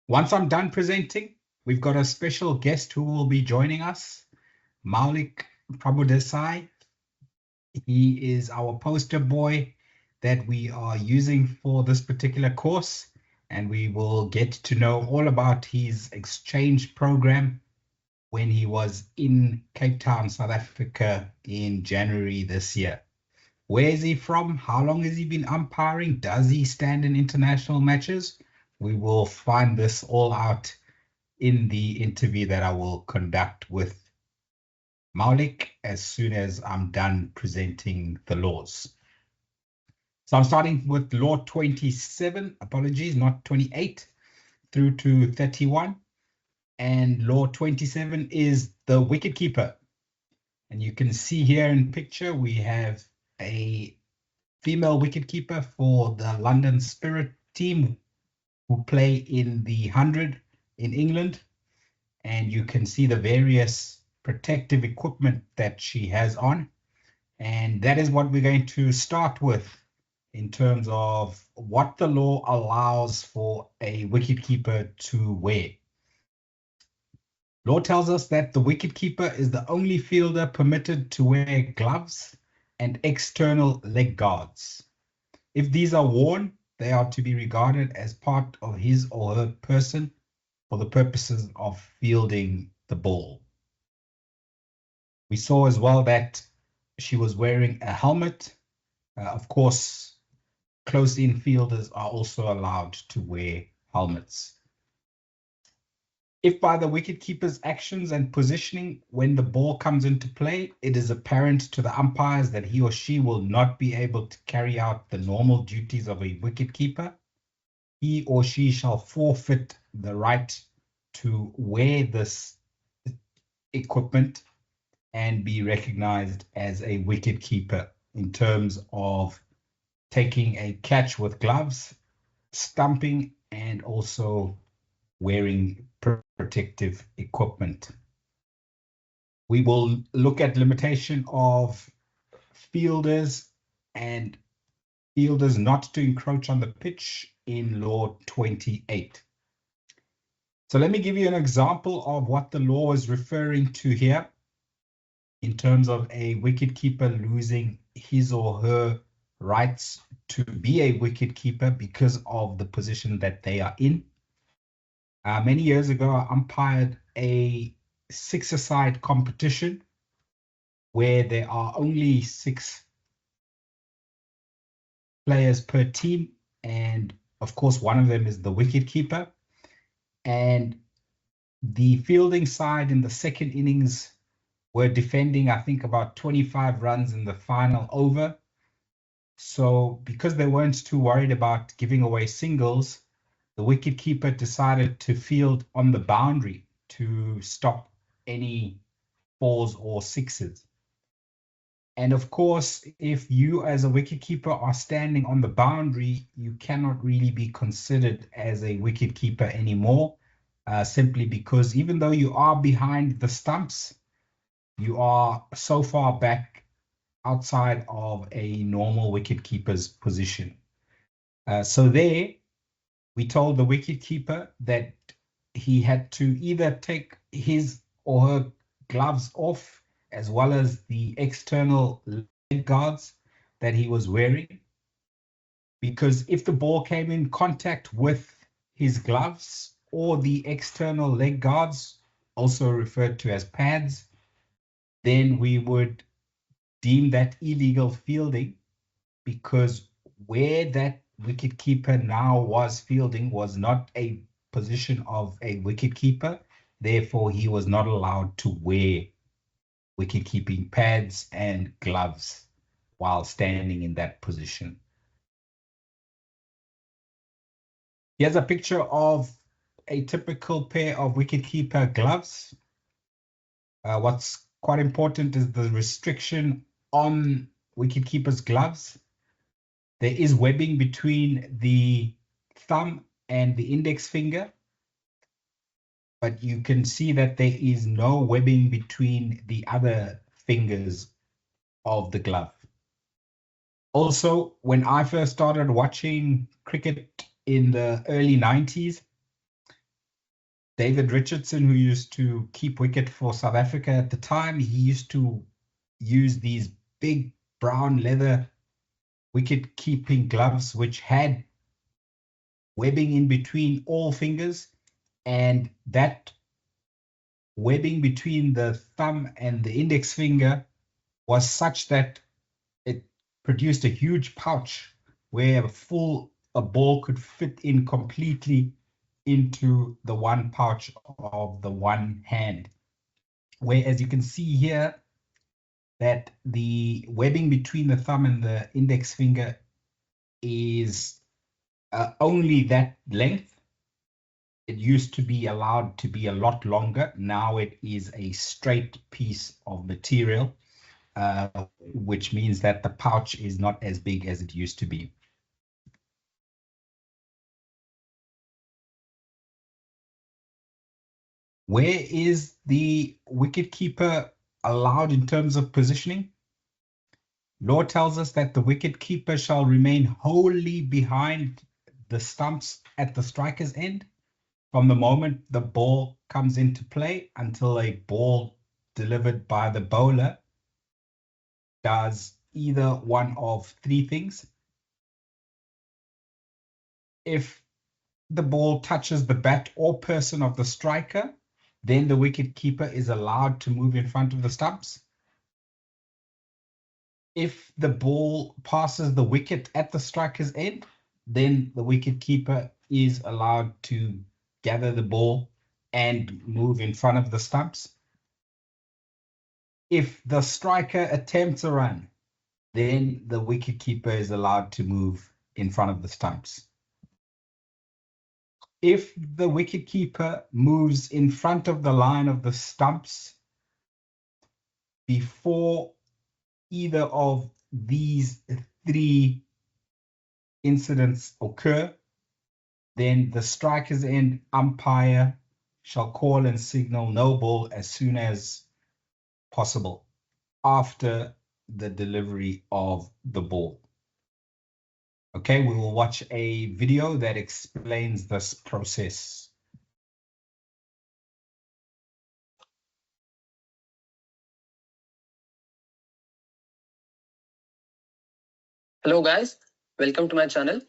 Once I'm done presenting, we've got a special guest who will be joining us, Maulik Prabhudesai. He is our poster boy that we are using for this particular course, and we will get to know all about his exchange program when he was in Cape Town, South Africa in January this year. Where is he from? How long has he been umpiring? Does he stand in international matches? We will find this all out in the interview that I will conduct with Maulik as soon as I'm done presenting the laws. So I'm starting with law 27, apologies, not 28, through to 31. And law 27 is the wicket-keeper. And you can see here in picture, we have a female wicket-keeper for the London Spirit team who play in the 100 in England. And you can see the various protective equipment that she has on. And that is what we're going to start with in terms of what the law allows for a wicketkeeper to wear. Law tells us that the wicketkeeper is the only fielder permitted to wear gloves and external leg guards. If these are worn, they are to be regarded as part of his or her person for the purposes of fielding the ball. We saw as well that she was wearing a helmet. Of course, close-in fielders are also allowed to wear helmets. If by the wicketkeeper's actions and positioning when the ball comes into play, it is apparent to the umpires that he or she will not be able to carry out the normal duties of a wicketkeeper, he or she shall forfeit the right to wear this equipment and be recognized as a wicketkeeper in terms of taking a catch with gloves, stumping, and also wearing protective equipment. We will look at limitation of fielders and fielders not to encroach on the pitch in law 28. So let me give you an example of what the law is referring to here in terms of a wicketkeeper losing his or her rights to be a wicketkeeper because of the position that they are in. Many years ago, I umpired a six-a-side competition where there are only 6 players per team, and of course, one of them is the wicketkeeper. And the fielding side in the second innings were defending, I think, about 25 runs in the final over. So because they weren't too worried about giving away singles, the wicketkeeper decided to field on the boundary to stop any 4s or 6s. And of course, if you as a wicketkeeper are standing on the boundary, you cannot really be considered as a wicketkeeper anymore, simply because even though you are behind the stumps, you are so far back outside of a normal wicketkeeper's position. So there, we told the wicketkeeper that he had to either take his or her gloves off as well as the external leg guards that he was wearing. Because if the ball came in contact with his gloves or the external leg guards, also referred to as pads, then we would deem that illegal fielding, because where that wicketkeeper now was fielding was not a position of a wicketkeeper. Therefore, he was not allowed to wear wicket-keeping pads and gloves while standing in that position. Here's a picture of a typical pair of wicketkeeper gloves. What's quite important is the restriction on wicketkeeper's gloves, there is webbing between the thumb and the index finger, but you can see that there is no webbing between the other fingers of the glove. Also, when I first started watching cricket in the early 90s, David Richardson, who used to keep wicket for South Africa at the time, he used to use these big brown leather wicket keeping gloves, which had webbing in between all fingers, and that webbing between the thumb and the index finger was such that it produced a huge pouch where a ball could fit in completely into the one pouch of the one hand. Where, as you can see here, that the webbing between the thumb and the index finger is only that length. It used to be allowed to be a lot longer. Now it is a straight piece of material, which means that the pouch is not as big as it used to be. Where is the wicketkeeper allowed in terms of positioning? Law tells us that the wicketkeeper shall remain wholly behind the stumps at the striker's end from the moment the ball comes into play until a ball delivered by the bowler does either one of three things. If the ball touches the bat or person of the striker, then the wicketkeeper is allowed to move in front of the stumps. If the ball passes the wicket at the striker's end, then the wicketkeeper is allowed to gather the ball and move in front of the stumps. If the striker attempts a run, then the wicketkeeper is allowed to move in front of the stumps. If the wicketkeeper moves in front of the line of the stumps before either of these three incidents occur, then the striker's end umpire shall call and signal no ball as soon as possible after the delivery of the ball. Okay, we will watch a video that explains this process. Hello guys, welcome to my channel.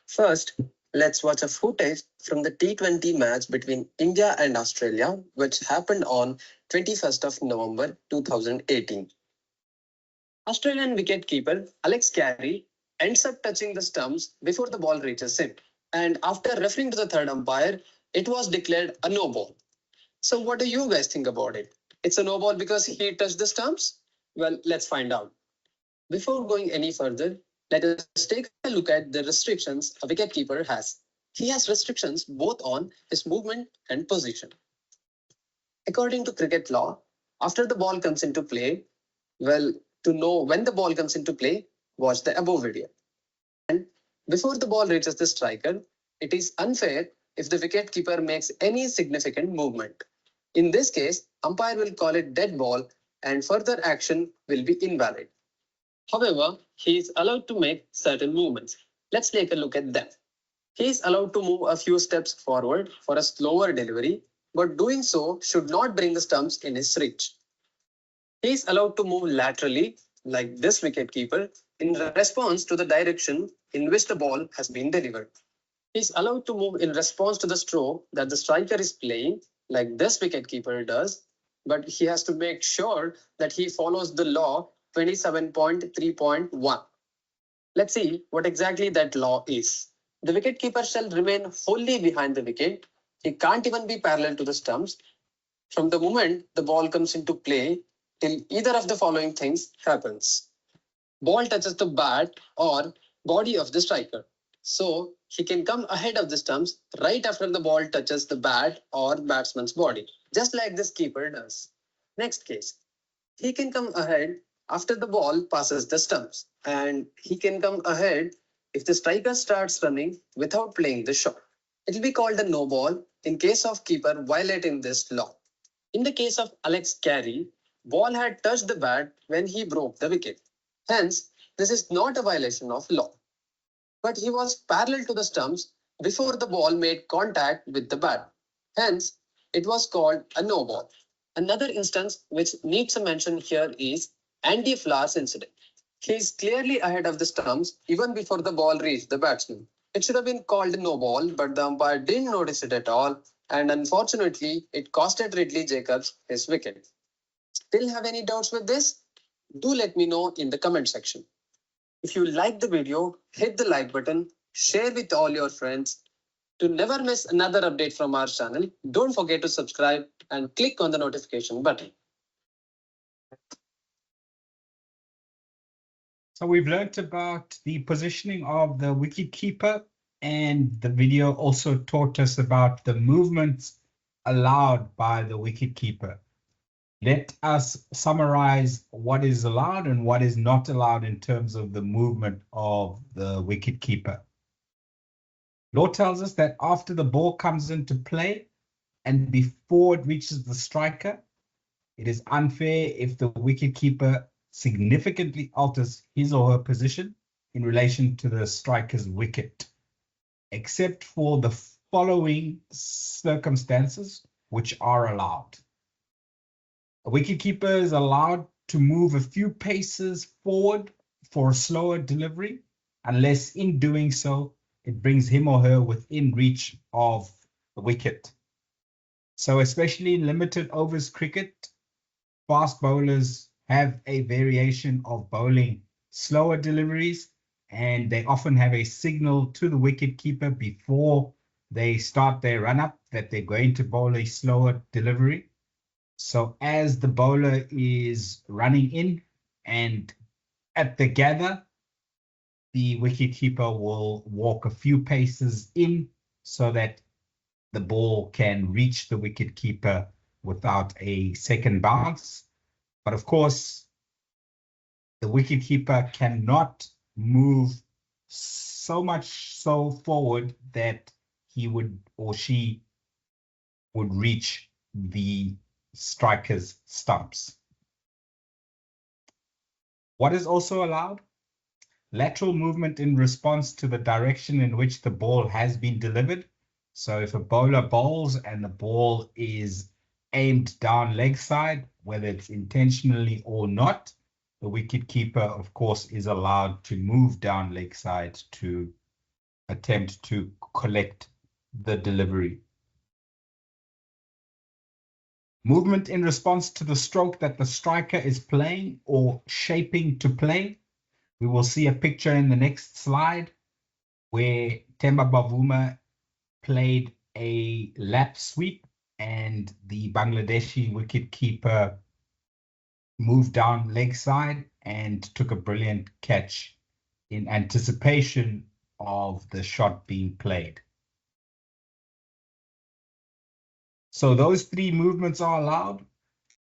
First, let's watch a footage from the T20 match between India and Australia, which happened on 21st of November 2018. Australian wicketkeeper Alex Carey ends up touching the stumps before the ball reaches him. And after referring to the third umpire, it was declared a no ball. So what do you guys think about it? It's a no ball because he touched the stumps? Well, let's find out. Before going any further, let us take a look at the restrictions a wicketkeeper has. He has restrictions both on his movement and position. According to cricket law, after the ball comes into play, well, to know when the ball comes into play, watch the above video. And before the ball reaches the striker, it is unfair if the wicketkeeper makes any significant movement. In this case, umpire will call it dead ball and further action will be invalid. However, he is allowed to make certain movements. Let's take a look at them. He is allowed to move a few steps forward for a slower delivery, but doing so should not bring the stumps in his reach. He is allowed to move laterally, like this wicketkeeper, in response to the direction in which the ball has been delivered. He is allowed to move in response to the stroke that the striker is playing, like this wicketkeeper does, but he has to make sure that he follows the law 27.3.1. Let's see what exactly that law is. The wicketkeeper shall remain wholly behind the wicket. He can't even be parallel to the stumps from the moment the ball comes into play till either of the following things happens. Ball touches the bat or body of the striker. So he can come ahead of the stumps right after the ball touches the bat or batsman's body, just like this keeper does. Next case, he can come ahead after the ball passes the stumps, and he can come ahead if the striker starts running without playing the shot. It will be called a no ball in case of keeper violating this law. In the case of Alex Carey, ball had touched the bat when he broke the wicket. Hence, this is not a violation of law. But he was parallel to the stumps before the ball made contact with the bat. Hence, it was called a no ball. Another instance which needs a mention here is Andy Flower's incident. He is clearly ahead of the stumps even before the ball reached the batsman. It should have been called a no ball, but the umpire didn't notice it at all, and unfortunately, it costed Ridley Jacobs his wicket. Still have any doubts with this? Do let me know in the comment section. If you like the video, hit the like button, share with all your friends. To never miss another update from our channel, don't forget to subscribe and click on the notification button. So we've learnt about the positioning of the wicket-keeper, and the video also taught us about the movements allowed by the wicket-keeper. Let us summarize what is allowed and what is not allowed in terms of the movement of the wicket-keeper. Law tells us that after the ball comes into play and before it reaches the striker, it is unfair if the wicket-keeper significantly alters his or her position in relation to the striker's wicket, except for the following circumstances which are allowed. A wicket-keeper is allowed to move a few paces forward for a slower delivery, unless in doing so, it brings him or her within reach of the wicket. So especially in limited overs cricket, fast bowlers have a variation of bowling slower deliveries, and they often have a signal to the wicket-keeper before they start their run-up that they're going to bowl a slower delivery. So as the bowler is running in and at the gather, the wicket-keeper will walk a few paces in so that the ball can reach the wicket-keeper without a second bounce. But of course, the wicket-keeper cannot move so much so forward that he would or she would reach the striker's stumps. What is also allowed? Lateral movement in response to the direction in which the ball has been delivered. So if a bowler bowls and the ball is aimed down leg side, whether it's intentionally or not, the wicket-keeper, of course, is allowed to move down leg side to attempt to collect the delivery. Movement in response to the stroke that the striker is playing or shaping to play. We will see a picture in the next slide where Themba Bavuma played a lap sweep and the Bangladeshi wicket-keeper moved down leg side and took a brilliant catch in anticipation of the shot being played. So those three movements are allowed.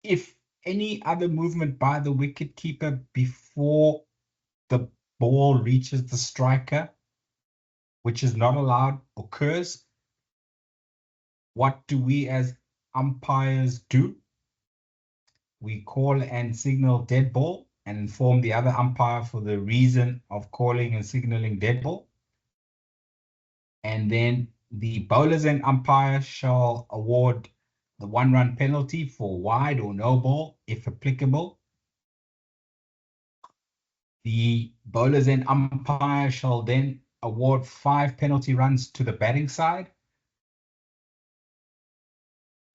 If any other movement by the wicket-keeper before the ball reaches the striker, which is not allowed, occurs, what do we as umpires do? We call and signal dead ball and inform the other umpire for the reason of calling and signaling dead ball. And then the bowlers and umpire shall award the 1-run penalty for wide or no ball, if applicable. The bowlers and umpire shall then award 5 penalty runs to the batting side.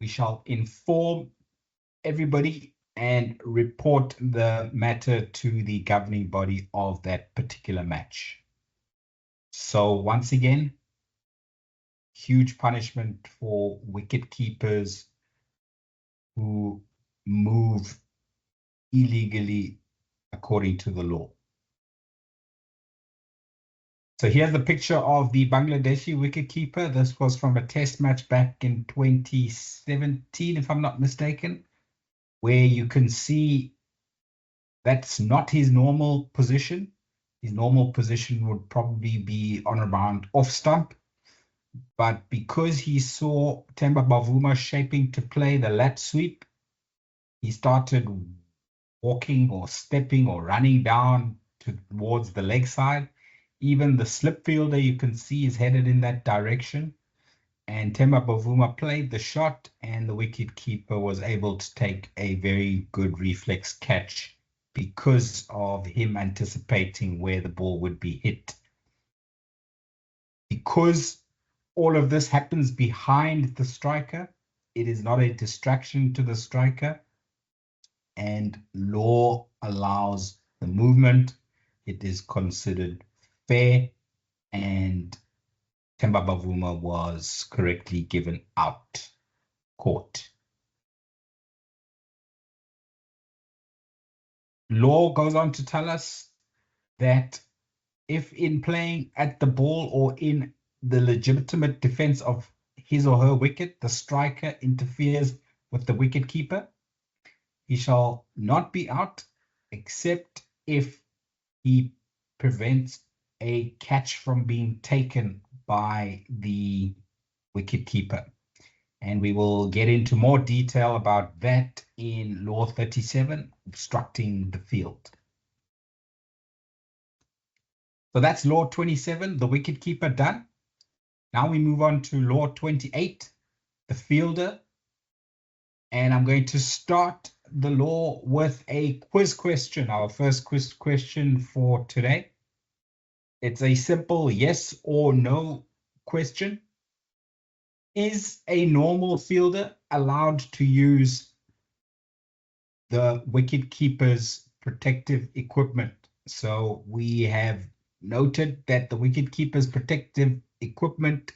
We shall inform everybody and report the matter to the governing body of that particular match. So once again, huge punishment for wicket keepers who move illegally according to the law. So here's the picture of the Bangladeshi wicket-keeper. This was from a test match back in 2017, if I'm not mistaken, where you can see That's not his normal position. His normal position would probably be on around off stump. But because he saw Temba Bavuma shaping to play the lat sweep, he started walking or stepping or running down towards the leg side. Even the slip fielder you can see is headed in that direction. And Temba Bavuma played the shot, and the wicket keeper was able to take a very good reflex catch because of him anticipating where the ball would be hit. Because all of this happens behind the striker, it is not a distraction to the striker, and law allows the movement. It is considered fair, and Temba Bavuma was correctly given out court. Law goes on to tell us that if in playing at the ball or in the legitimate defense of his or her wicket, the striker interferes with the wicket keeper, he shall not be out except if he prevents a catch from being taken by the wicket keeper. And we will get into more detail about that in Law 37, obstructing the field. So that's Law 27, the wicket keeper, done. Now we move on to Law 28, the fielder. And I'm going to start the law with a quiz question, our first quiz question for today. It's a simple yes or no question. Is a normal fielder allowed to use the wicket keeper's protective equipment? So we have noted that the wicket keeper's protective equipment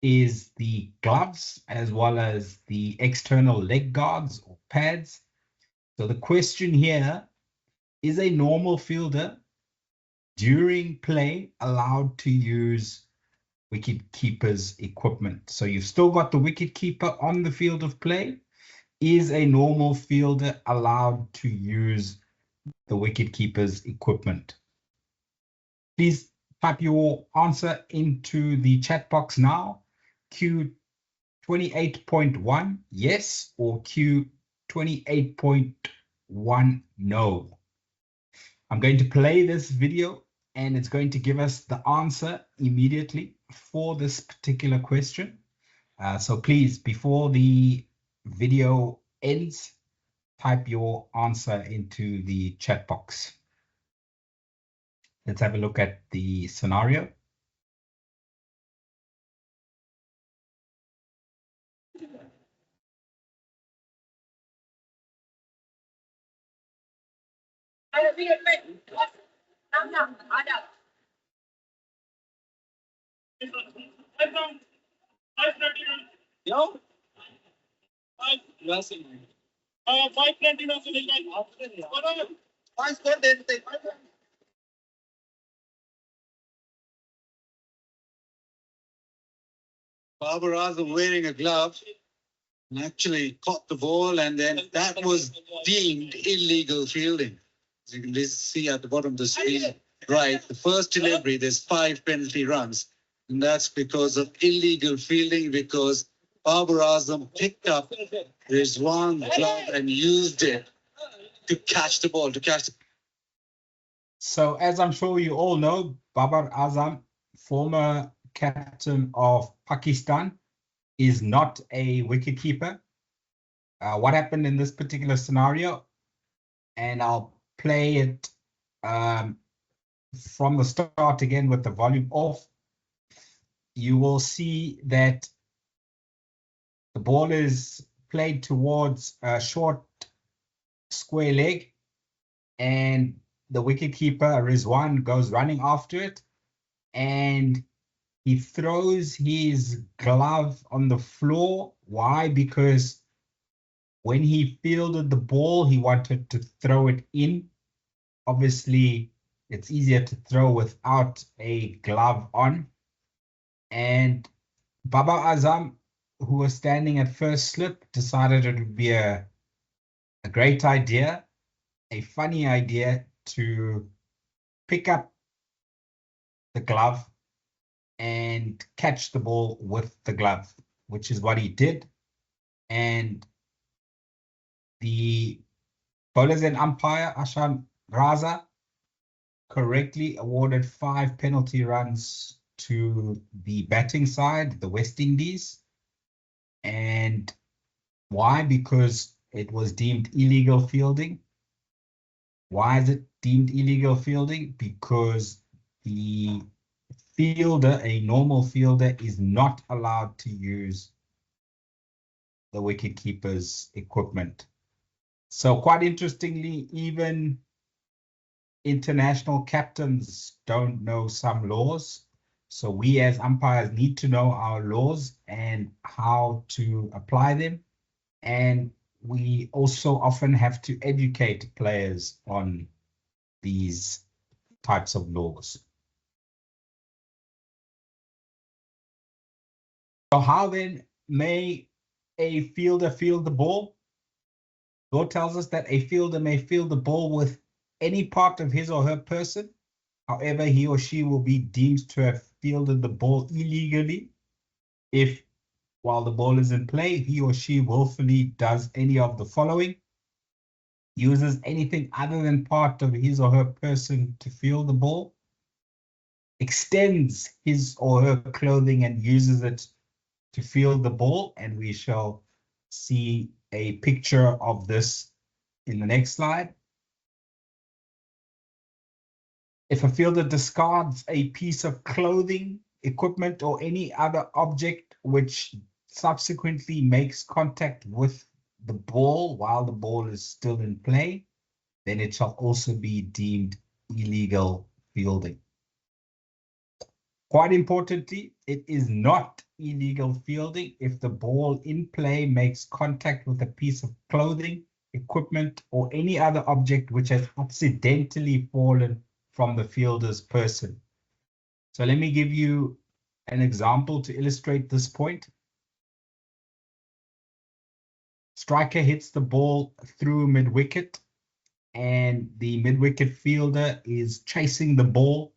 is the gloves as well as the external leg guards or pads. So the question here, is a normal fielder during play allowed to use wicket keeper's equipment? So you've still got the wicket keeper on the field of play. Is a normal fielder allowed to use the wicket keeper's equipment? Please type your answer into the chat box now. Q 28.1 yes or Q 28.1 no. I'm going to play this video and it's going to give us the answer immediately for this particular question. So please, before the video ends, type your answer into the chat box. Let's have a look at the scenario. Babar Azam wearing a glove and actually caught the ball, and then that was deemed illegal fielding. As you can see at the bottom of the screen, right, the first delivery, there's 5 penalty runs. And that's because of illegal fielding, because Babar Azam picked up his one glove and used it to catch the ball, So as I'm sure you all know, Babar Azam, former captain of Pakistan, is not a wicketkeeper. What happened in this particular scenario, and I'll play it from the start again with the volume off. You will see that the ball is played towards a short square leg, and the wicketkeeper Rizwan goes running after it, and he throws his glove on the floor. Why? Because when he fielded the ball, he wanted to throw it in. Obviously, it's easier to throw without a glove on. And Babar Azam, who was standing at first slip, decided it would be a great idea a funny idea to pick up the glove and catch the ball with the glove, which is what he did. And the bowlers and umpire, Ashan Raza, correctly awarded 5 penalty runs to the batting side, the West Indies. And why? Because it was deemed illegal fielding. Why is it deemed illegal fielding? Because the fielder, a normal fielder, is not allowed to use the wicket-keeper's equipment. So quite interestingly, even international captains don't know some laws. So we as umpires need to know our laws and how to apply them. And we also often have to educate players on these types of laws. So how then may a fielder field the ball? Law tells us that a fielder may field the ball with any part of his or her person. However, he or she will be deemed to have fielded the ball illegally if, while the ball is in play, he or she willfully does any of the following: uses anything other than part of his or her person to field the ball, extends his or her clothing and uses it to field the ball, and we shall see a picture of this in the next slide. If a fielder discards a piece of clothing, equipment, or any other object which subsequently makes contact with the ball while the ball is still in play, then it shall also be deemed illegal fielding. Quite importantly, it is not illegal fielding if the ball in play makes contact with a piece of clothing, equipment, or any other object which has accidentally fallen from the fielder's person. So let me give you an example to illustrate this point. Striker hits the ball through mid-wicket, and the mid-wicket fielder is chasing the ball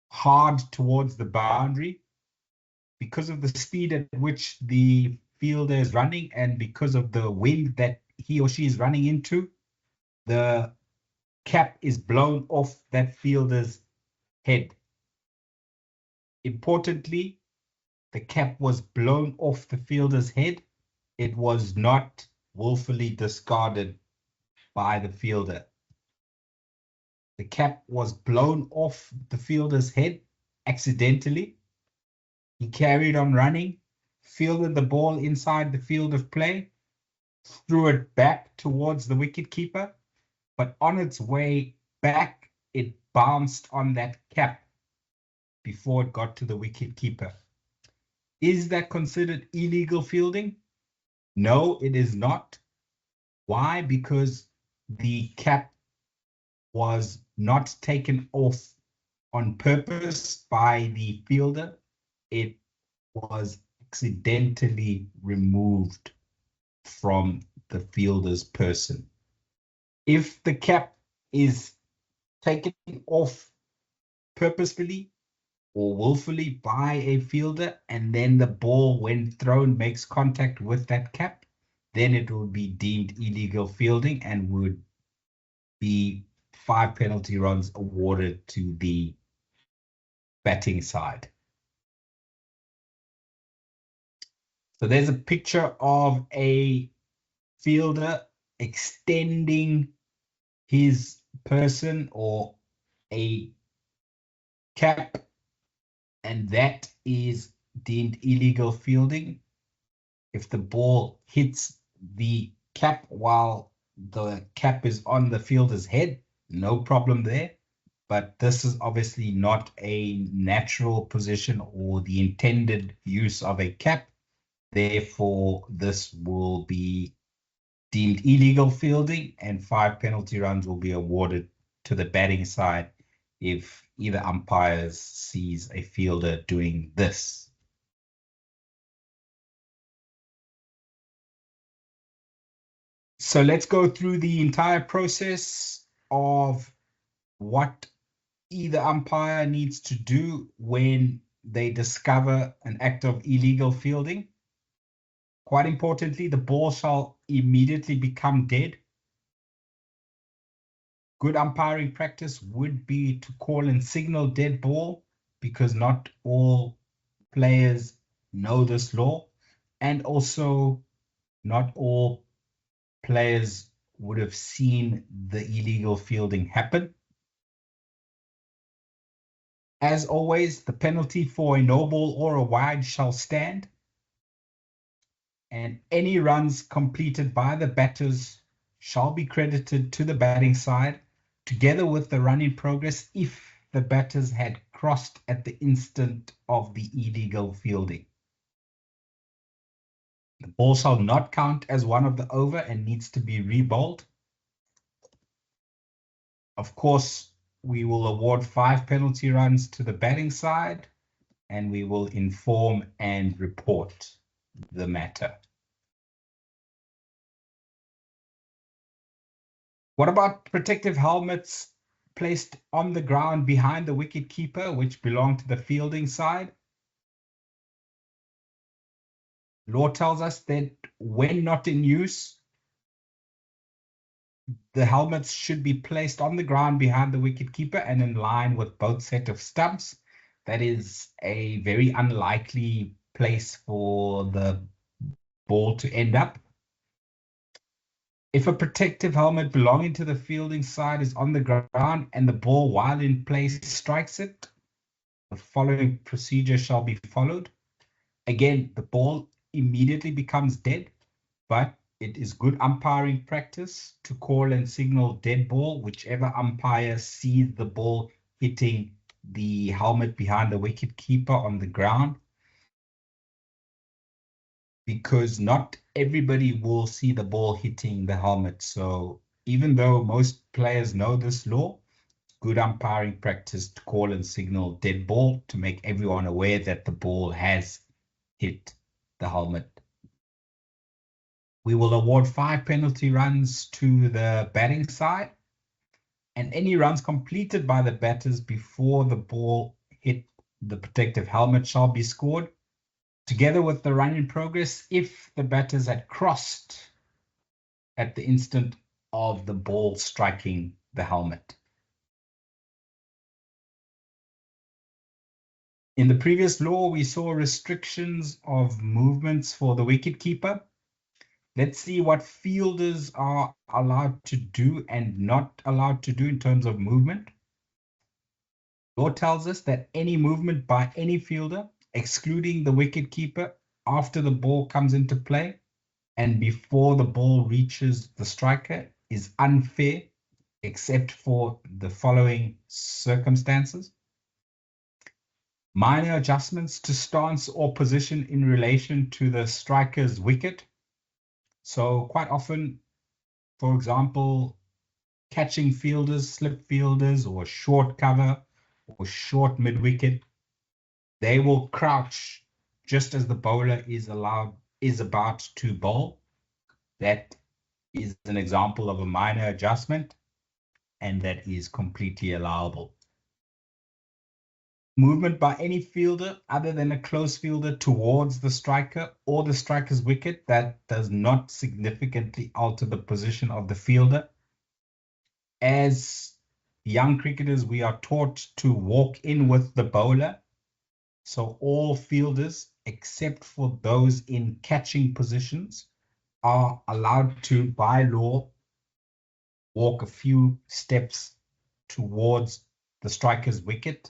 hard towards the boundary. Because of the speed at which the fielder is running and because of the wind that he or she is running into, the cap is blown off that fielder's head. Importantly, the cap was blown off the fielder's head. It was not willfully discarded by the fielder. The cap was blown off the fielder's head accidentally. He carried on running, fielded the ball inside the field of play, threw it back towards the wicket-keeper, but on its way back, it bounced on that cap before it got to the wicket-keeper. Is that considered illegal fielding? No, it is not. Why? Because the cap was not taken off on purpose by the fielder. It was accidentally removed from the fielder's person. If the cap is taken off purposefully or willfully by a fielder, and then the ball, when thrown, makes contact with that cap, then it will be deemed illegal fielding and would be 5 penalty runs awarded to the batting side. So there's a picture of a fielder extending his person or a cap, and that is deemed illegal fielding. If the ball hits the cap while the cap is on the fielder's head, no problem there. But this is obviously not a natural position or the intended use of a cap. Therefore, this will be deemed illegal fielding, and 5 penalty runs will be awarded to the batting side if either umpires sees a fielder doing this. So let's go through the entire process of what either umpire needs to do when they discover an act of illegal fielding. Quite importantly, the ball shall immediately become dead. Good umpiring practice would be to call and signal dead ball, because not all players know this law, and also not all players would have seen the illegal fielding happen. As always, the penalty for a no ball or a wide shall stand, and any runs completed by the batters shall be credited to the batting side, together with the run in progress if the batters had crossed at the instant of the illegal fielding. The ball shall not count as one of the over and needs to be re-bowled. Of course, we will award 5 penalty runs to the batting side, and we will inform and report the matter. What about protective helmets placed on the ground behind the wicket keeper, which belong to the fielding side? Law tells us that when not in use, the helmets should be placed on the ground behind the wicket keeper and in line with both set of stumps. That is a very unlikely place for the ball to end up. If a protective helmet belonging to the fielding side is on the ground and the ball while in place strikes it, the following procedure shall be followed. Again, the ball immediately becomes dead, but it is good umpiring practice to call and signal dead ball whichever umpire sees the ball hitting the helmet behind the wicket keeper on the ground, because not everybody will see the ball hitting the helmet. So even though most players know this law, good umpiring practice to call and signal dead ball to make everyone aware that the ball has hit the helmet. We will award 5 penalty runs to the batting side, and any runs completed by the batters before the ball hit the protective helmet shall be scored, together with the run in progress if the batters had crossed at the instant of the ball striking the helmet. In the previous law, we saw restrictions of movements for the wicket keeper. Let's see what fielders are allowed to do and not allowed to do in terms of movement. Law tells us that any movement by any fielder, excluding the wicket keeper, after the ball comes into play and before the ball reaches the striker is unfair, except for the following circumstances. Minor adjustments to stance or position in relation to the striker's wicket. So quite often, for example, catching fielders, slip fielders, or short cover or short mid-wicket, they will crouch just as the bowler is about to bowl. That is an example of a minor adjustment, and that is completely allowable. Movement by any fielder other than a close fielder towards the striker or the striker's wicket that does not significantly alter the position of the fielder. As young cricketers, we are taught to walk in with the bowler. So all fielders, except for those in catching positions, are allowed to, by law, walk a few steps towards the striker's wicket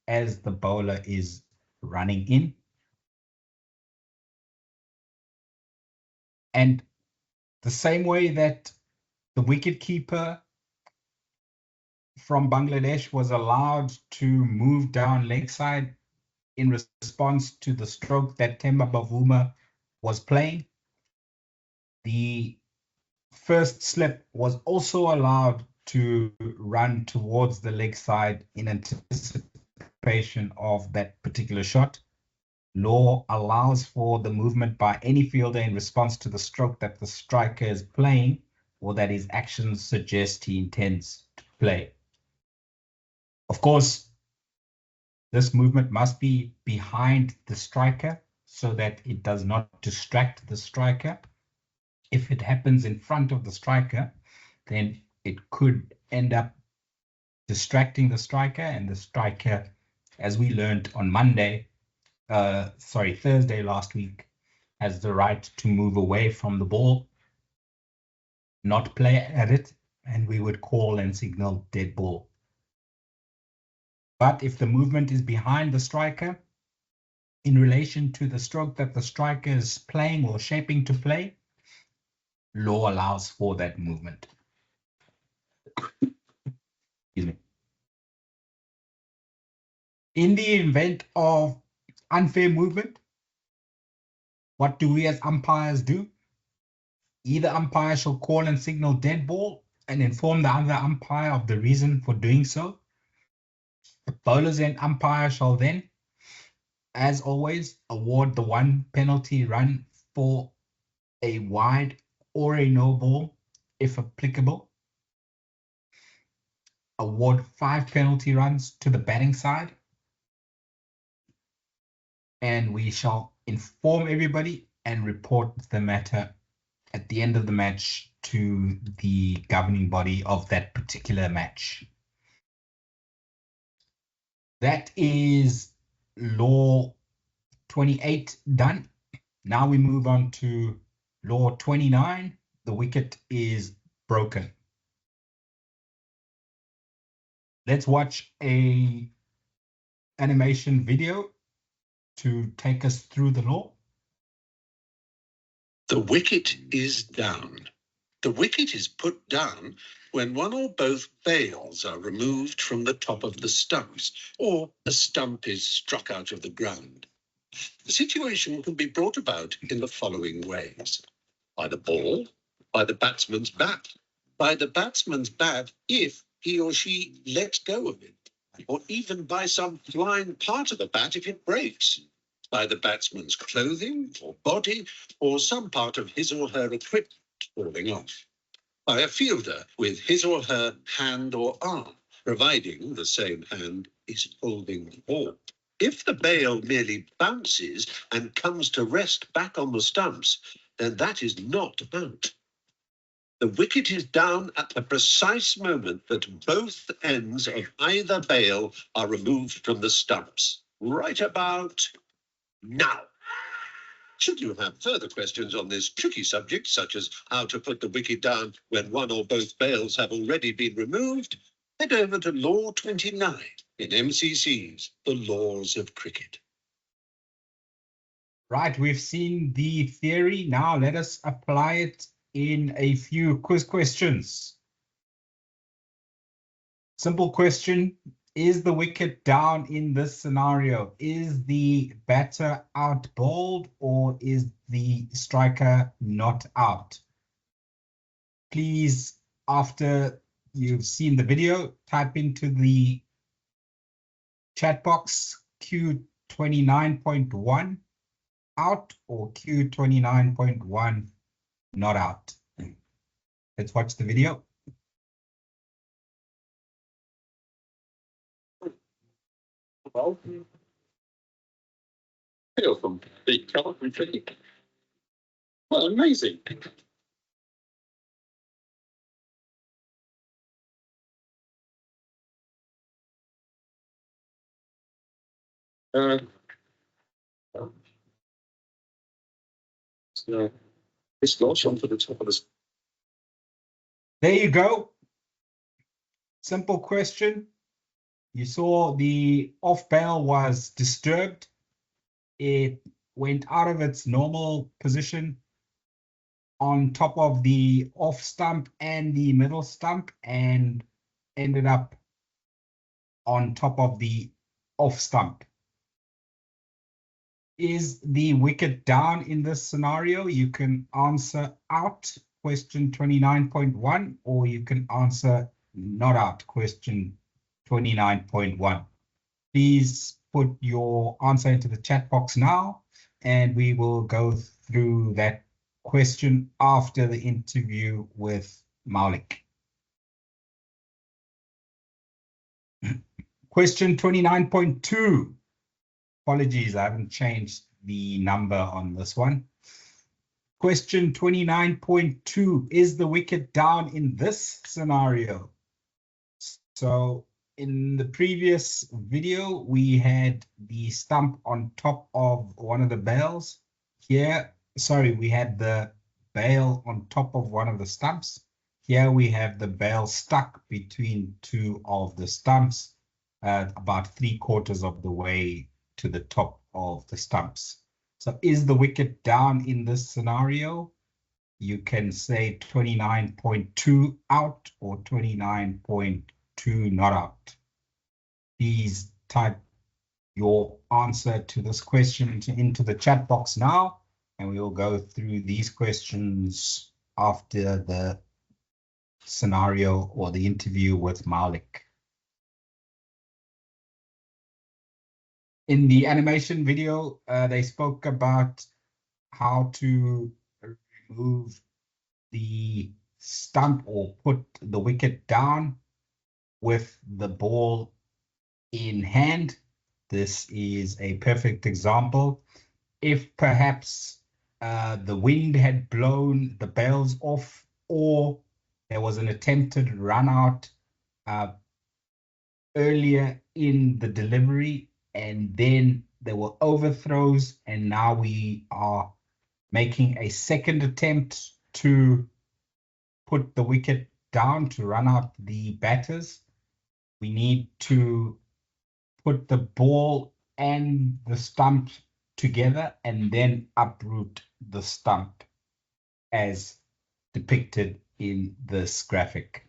as the bowler is running in. And the same way that the wicket keeper from Bangladesh was allowed to move down leg side in response to the stroke that Themba Bavuma was playing, the first slip was also allowed to run towards the leg side in anticipation of that particular shot. Law allows for the movement by any fielder in response to the stroke that the striker is playing, or that his actions suggest he intends to play. Of course, this movement must be behind the striker so that it does not distract the striker. If it happens in front of the striker, then it could end up distracting the striker, and the striker, as we learned on Thursday last week, has the right to move away from the ball, not play at it, and we would call and signal dead ball. But if the movement is behind the striker, in relation to the stroke that the striker is playing or shaping to play, law allows for that movement. Excuse me. In the event of unfair movement, what do we as umpires do? Either umpire shall call and signal dead ball and inform the other umpire of the reason for doing so. The bowlers and umpire shall then, as always, award the 1 penalty run for a wide or a no ball, if applicable. Award 5 penalty runs to the batting side. And we shall inform everybody and report the matter at the end of the match to the governing body of that particular match. That is law 28 done. Now we move on to law 29. The wicket is broken. Let's watch a animation video to take us through the law. The wicket is down. The wicket is put down when one or both bails are removed from the top of the stumps, or a stump is struck out of the ground. The situation can be brought about in the following ways: by the ball, by the batsman's bat, by the batsman's bat if he or she lets go of it, or even by some flying part of the bat if it breaks, by the batsman's clothing or body, or some part of his or her equipment falling off, by a fielder with his or her hand or arm, providing the same hand is holding the ball. If the bail merely bounces and comes to rest back on the stumps, then that is not out. The wicket is down at the precise moment that both ends of either bail are removed from the stumps, right about now. Should you have further questions on this tricky subject, such as how to put the wicket down when one or both bails have already been removed, head over to Law 29 in MCC's The Laws of Cricket. Right, we've seen the theory. Now let us apply it in a few quiz questions. Simple question. Is the wicket down in this scenario? Is the batter out bowled, or is the striker not out? Please, after you've seen the video, type into the chat box Q29.1 out or Q29.1 not out. Let's watch the video. Well, feel from the commentary. Well, amazing. So this launch onto the top of the. There you go. Simple question. You saw the off bail was disturbed. It went out of its normal position on top of the off stump and the middle stump and ended up on top of the off stump. Is the wicket down in this scenario? You can answer out, question 29.1, or you can answer not out, question 29.1. Please put your answer into the chat box now, and we will go through that question after the interview with Maulik. Question 29.2. Apologies, I haven't changed the number on this one. Question 29.2. Is the wicket down in this scenario? So in the previous video, we had the stump on top of one of the bails. Here, sorry, we had the bail on top of one of the stumps. Here we have the bail stuck between two of the stumps, about 3/4 of the way to the top of the stumps. So is the wicket down in this scenario? You can say 29.2 out or 29.2 not out. Please type your answer to this question into the chat box now, and we will go through these questions after the scenario or the interview with Maulik. In the animation video, they spoke about how to remove the stump or put the wicket down with the ball in hand. This is a perfect example. If perhaps the wind had blown the bails off, or there was an attempted run out earlier in the delivery, and then there were overthrows, and now we are making a second attempt to put the wicket down to run out the batters, we need to put the ball and the stump together and then uproot the stump as depicted in this graphic.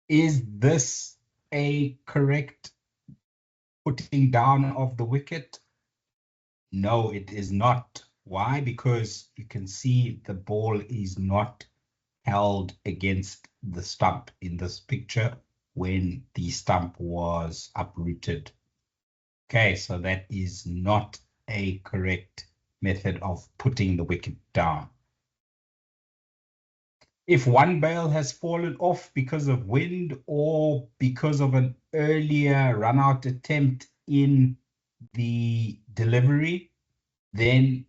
Is this a correct putting down of the wicket? No, it is not. Why? Because you can see the ball is not held against the stump in this picture when the stump was uprooted. Okay, so that is not a correct method of putting the wicket down. If one bail has fallen off because of wind or because of an earlier run-out attempt in the delivery, then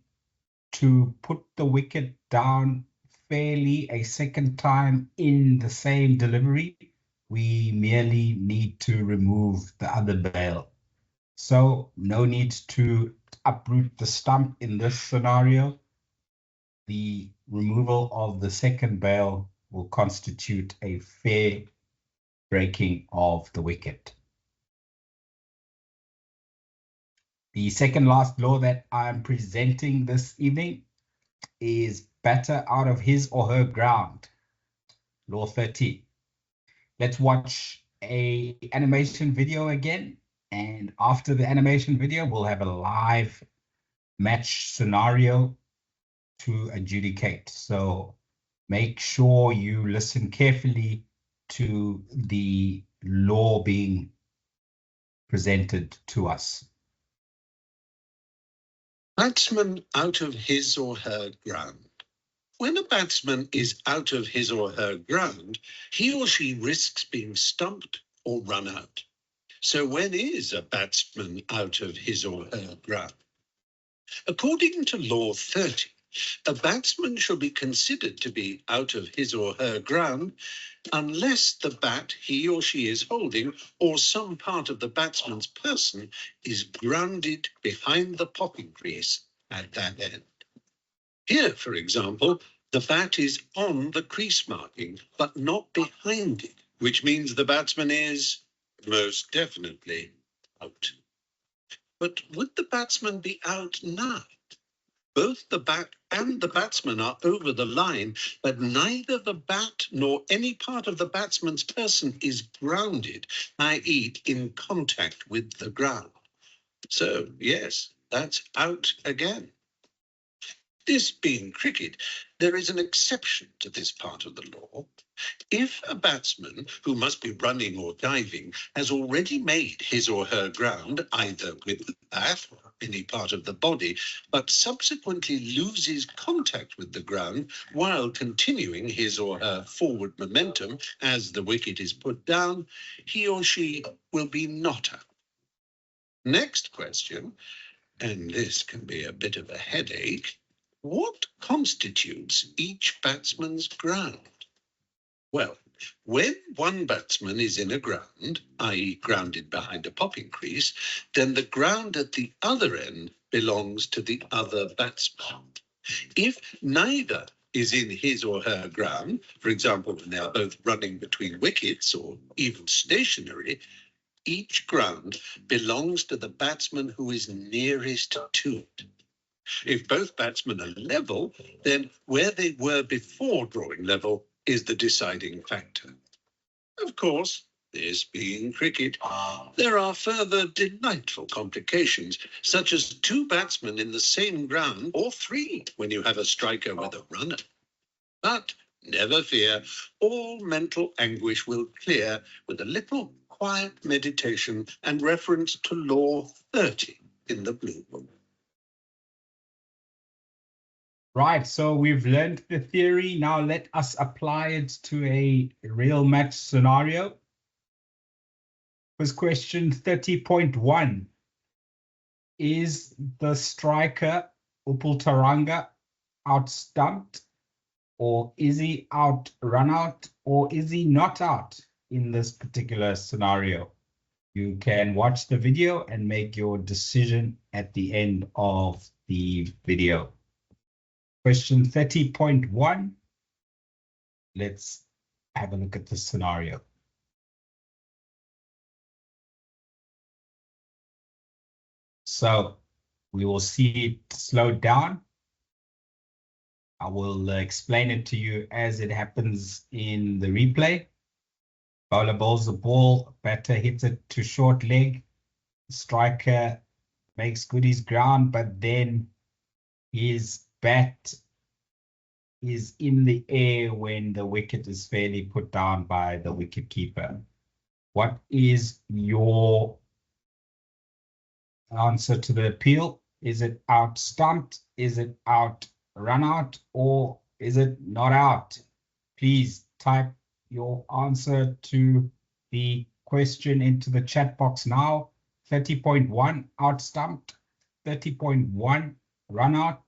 to put the wicket down fairly a second time in the same delivery, we merely need to remove the other bail. So no need to uproot the stump in this scenario. The removal of the second bail will constitute a fair breaking of the wicket. The second last law that I'm presenting this evening is batter out of his or her ground. Law 13. Let's watch a animation video again, and after the animation video we'll have a live match scenario to adjudicate. So make sure you listen carefully to the law being presented to us. Batsman out of his or her ground. When a batsman is out of his or her ground, he or she risks being stumped or run out. So when is a batsman out of his or her ground? According to Law 30, a batsman shall be considered to be out of his or her ground unless the bat he or she is holding or some part of the batsman's person is grounded behind the popping crease at that end. Here, for example, the bat is on the crease marking, but not behind it, which means the batsman is most definitely out. But would the batsman be out now? Both the bat and the batsman are over the line, but neither the bat nor any part of the batsman's person is grounded, i.e. in contact with the ground. So, yes, that's out again. This being cricket, there is an exception to this part of the law. If a batsman who must be running or diving has already made his or her ground, either with the bat or any part of the body, but subsequently loses contact with the ground while continuing his or her forward momentum as the wicket is put down, he or she will be not out. Next question, and this can be a bit of a headache. What constitutes each batsman's ground? Well, when one batsman is in a ground, i.e. grounded behind a popping crease, then the ground at the other end belongs to the other batsman. If neither is in his or her ground, for example, when they are both running between wickets or even stationary, each ground belongs to the batsman who is nearest to it. If both batsmen are level, then where they were before drawing level is the deciding factor. Of course, this being cricket, there are further delightful complications, such as two batsmen in the same ground, or three when you have a striker with a runner. But never fear, all mental anguish will clear with a little quiet meditation and reference to Law 30 in the Blue Book. Right, so we've learned the theory. Now let us apply it to a real match scenario. Was question 30.1. Is the striker Upul Taranga out-stumped, or is he out run out, or is he not out in this particular scenario? You can watch the video and make your decision at the end of the video. Question 30.1. Let's have a look at the scenario. So we will see it slowed down. I will explain it to you as it happens in the replay. Bowler bowls the ball, batter hits it to short leg. Striker makes good his ground, but then his bat is in the air when the wicket is fairly put down by the wicket-keeper. What is your answer to the appeal? Is it out stumped? Is it out run out? Or is it not out? Please type your answer to the question into the chat box now. 30.1 out stumped, 30.1 run out,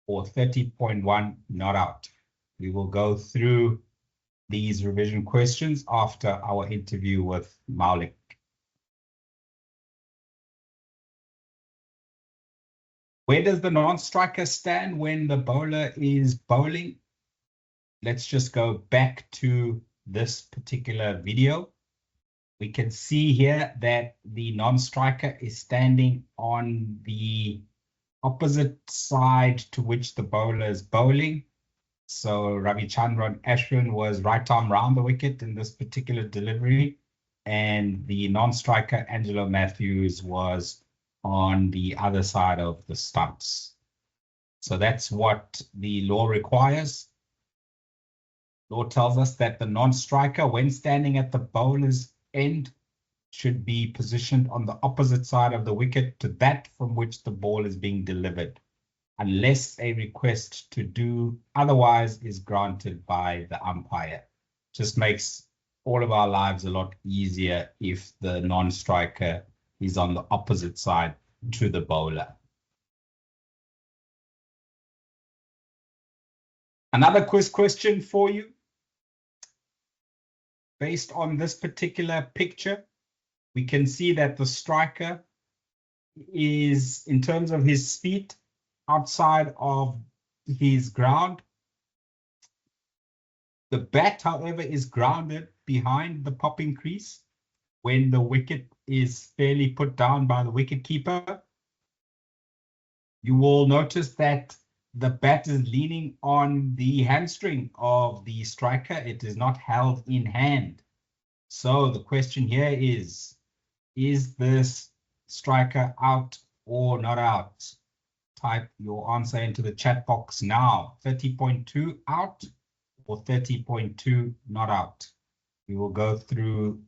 or 30.1 not out. We will go through these revision questions after our interview with Maulik. Where does the non-striker stand when the bowler is bowling? Let's just go back to this particular video. We can see here that the non-striker is standing on the opposite side to which the bowler is bowling. So Ravichandran Ashwin was right arm round the wicket in this particular delivery, and the non-striker Angelo Matthews was on the other side of the stumps. So that's what the law requires. Law tells us that the non-striker, when standing at the bowler's end, should be positioned on the opposite side of the wicket to that from which the ball is being delivered, unless a request to do otherwise is granted by the umpire. Just makes all of our lives a lot easier if the non-striker is on the opposite side to the bowler. Another quiz question for you. Based on this particular picture, we can see that the striker is, in terms of his feet, outside of his ground. The bat, however, is grounded behind the popping crease when the wicket is fairly put down by the wicket-keeper. You will notice that the bat is leaning on the hamstring of the striker. It is not held in hand. So the question here is this striker out or not out? type your answer into the chat box now. 30.2 out or 30.2 not out. We will go through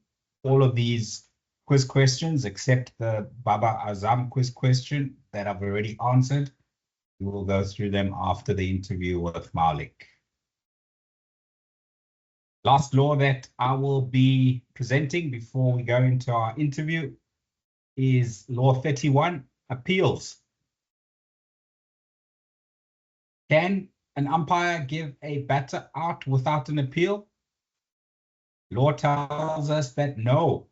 all of these quiz questions except the Baba Azam quiz question that I've already answered. We will go through them after the interview with Maulik. Last law that I will be presenting before we go into our interview is Law 31, appeals. Can an umpire give a batter out without an appeal? Law tells us that no,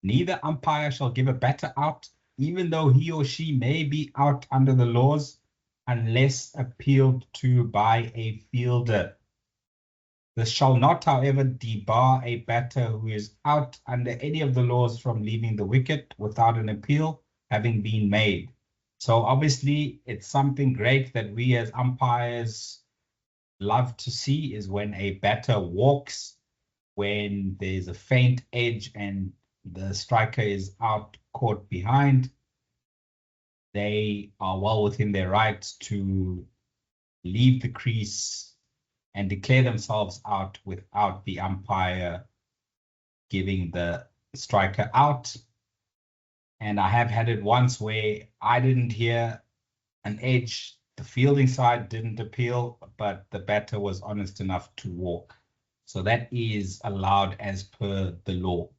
neither umpire shall give a batter out, even though he or she may be out under the laws, unless appealed to by a fielder. This shall not, however, debar a batter who is out under any of the laws from leaving the wicket without an appeal having been made. So obviously, it's something great that we as umpires love to see is when a batter walks, when there's a faint edge and the striker is out caught behind. They are well within their rights to leave the crease and declare themselves out without the umpire giving the striker out. And I have had it once where I didn't hear an edge, the fielding side didn't appeal, but the batter was honest enough to walk. So that is allowed as per the law.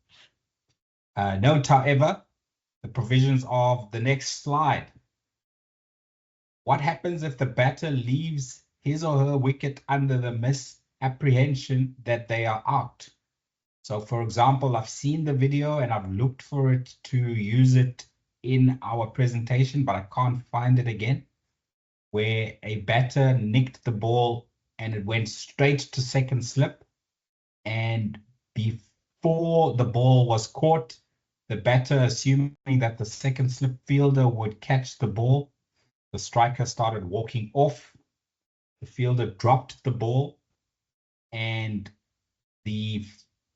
Note, however, the provisions of the next slide. What happens if the batter leaves his or her wicket under the misapprehension that they are out? So, for example, I've seen the video and I've looked for it to use it in our presentation, but I can't find it again, where a batter nicked the ball and it went straight to second slip. And before the ball was caught, the batter, assuming that the second slip fielder would catch the ball, the striker started walking off. The fielder dropped the ball, and the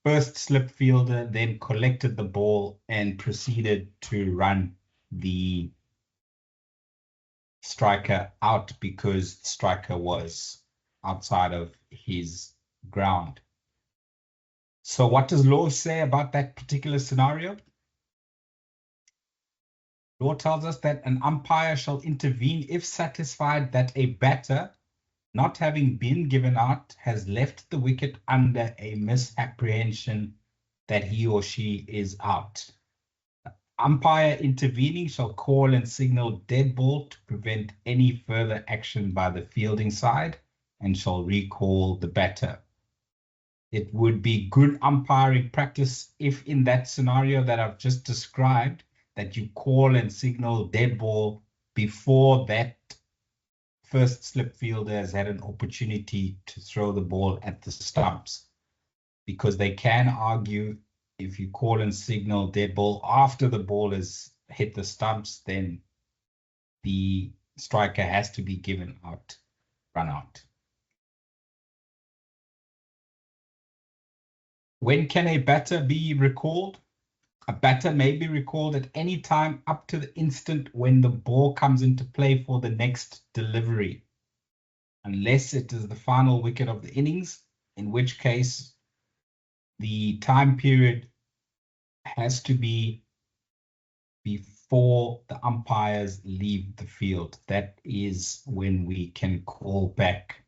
first slip fielder then collected the ball and proceeded to run the striker out because the striker was outside of his ground. So what does law say about that particular scenario? Law tells us that an umpire shall intervene if satisfied that a batter, not having been given out, has left the wicket under a misapprehension that he or she is out. Umpire intervening shall call and signal dead ball to prevent any further action by the fielding side and shall recall the batter. It would be good umpiring practice if in that scenario that I've just described, that you call and signal dead ball before that first slip fielder has had an opportunity to throw the ball at the stumps, because they can argue if you call and signal dead ball after the ball has hit the stumps, then the striker has to be given out, run out. When can a batter be recalled? A batter may be recalled at any time up to the instant when the ball comes into play for the next delivery, unless it is the final wicket of the innings, in which case the time period has to be before the umpires leave the field. That is when we can call back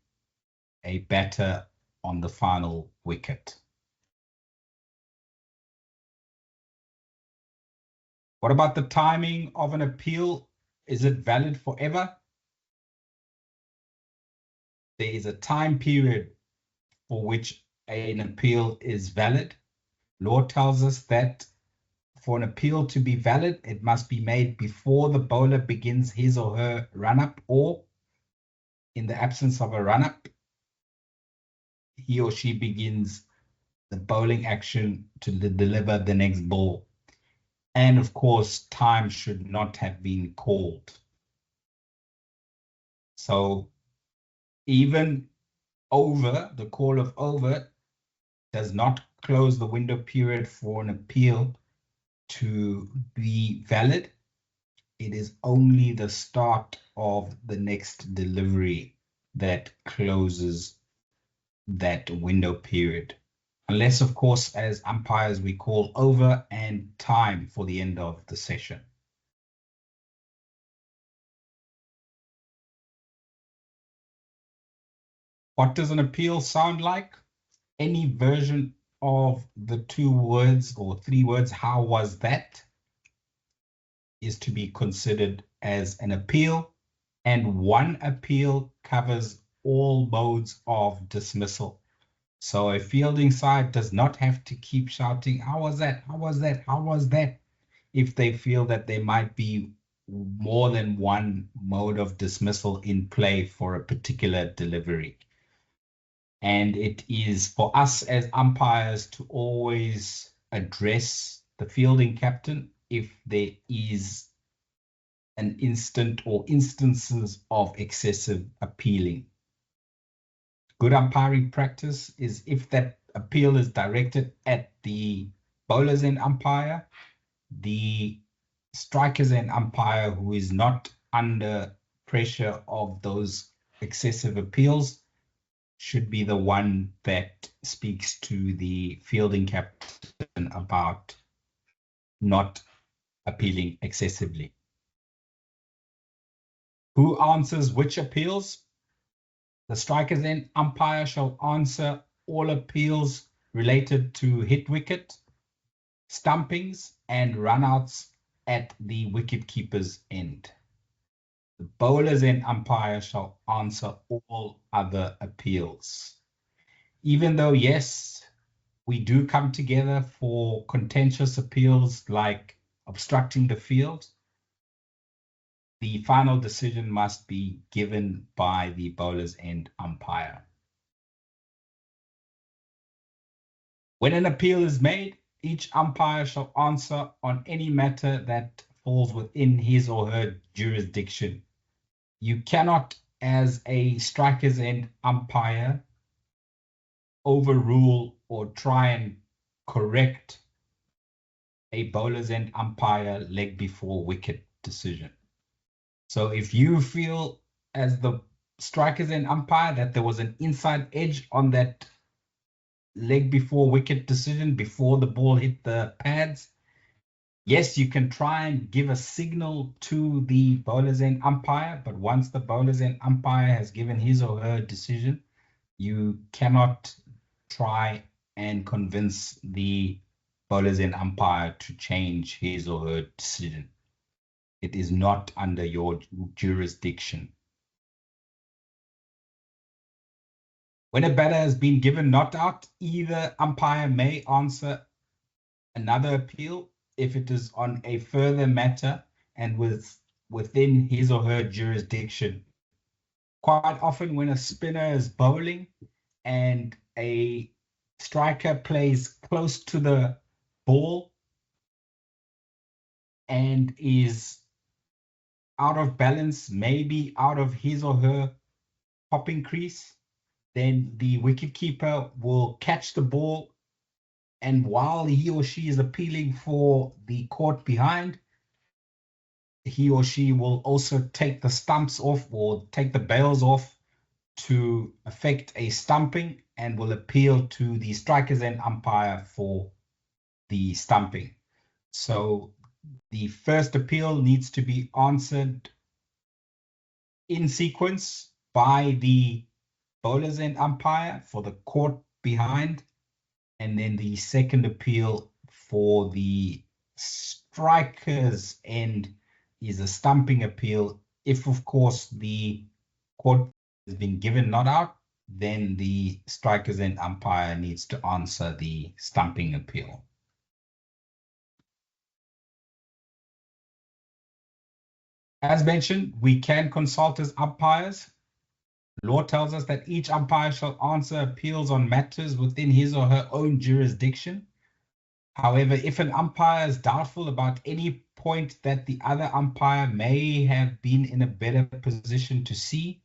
a batter on the final wicket. What about the timing of an appeal? Is it valid forever? There is a time period for which an appeal is valid. Law tells us that for an appeal to be valid, it must be made before the bowler begins his or her run-up, or in the absence of a run-up, he or she begins the bowling action to deliver the next ball. And of course, time should not have been called. So even over, the call of over does not close the window period for an appeal to be valid. it is only the start of the next delivery that closes that window period. Unless, of course, as umpires, we call over and time for the end of the session. What does an appeal sound like? Any version of the 2 words or 3 words, how was that, is to be considered as an appeal, and one appeal covers all modes of dismissal. So a fielding side does not have to keep shouting, how was that, how was that, how was that, if they feel that there might be more than one mode of dismissal in play for a particular delivery. And it is for us as umpires to always address the fielding captain if there is an instant or instances of excessive appealing. Good umpiring practice is if that appeal is directed at the bowler's end umpire, the striker's end umpire who is not under pressure of those excessive appeals should be the one that speaks to the fielding captain about not appealing excessively. Who answers which appeals? The striker's end umpire shall answer all appeals related to hit wicket, stumpings, and runouts at the wicket-keeper's end. The bowler's end umpire shall answer all other appeals. Even though, yes, we do come together for contentious appeals like obstructing the field, the final decision must be given by the bowler's end umpire. When an appeal is made, each umpire shall answer on any matter that falls within his or her jurisdiction. You cannot, as a striker's end umpire, overrule or try and correct a bowler's end umpire leg before wicket decision. So if you feel as the striker's end umpire that there was an inside edge on that leg before wicket decision before the ball hit the pads, yes, you can try and give a signal to the bowler's end umpire, but once the bowler's end umpire has given his or her decision, you cannot try and convince the bowler's end umpire to change his or her decision. It is not under your jurisdiction. When a batter has been given not out, either umpire may answer another appeal if it is on a further matter and within his or her jurisdiction. Quite often when a spinner is bowling and a striker plays close to the ball and is out of balance, maybe out of his or her popping crease, then the wicket-keeper will catch the ball, and while he or she is appealing for the court behind, he or she will also take the stumps off or take the bails off to effect a stumping and will appeal to the striker's end umpire for the stumping. So the first appeal needs to be answered in sequence by the bowler's end umpire for the court behind, and then the second appeal for the striker's end is a stumping appeal. If, of course, the court has been given not out, then the striker's end umpire needs to answer the stumping appeal. As mentioned, we can consult as umpires. Law tells us that each umpire shall answer appeals on matters within his or her own jurisdiction. However, if an umpire is doubtful about any point that the other umpire may have been in a better position to see,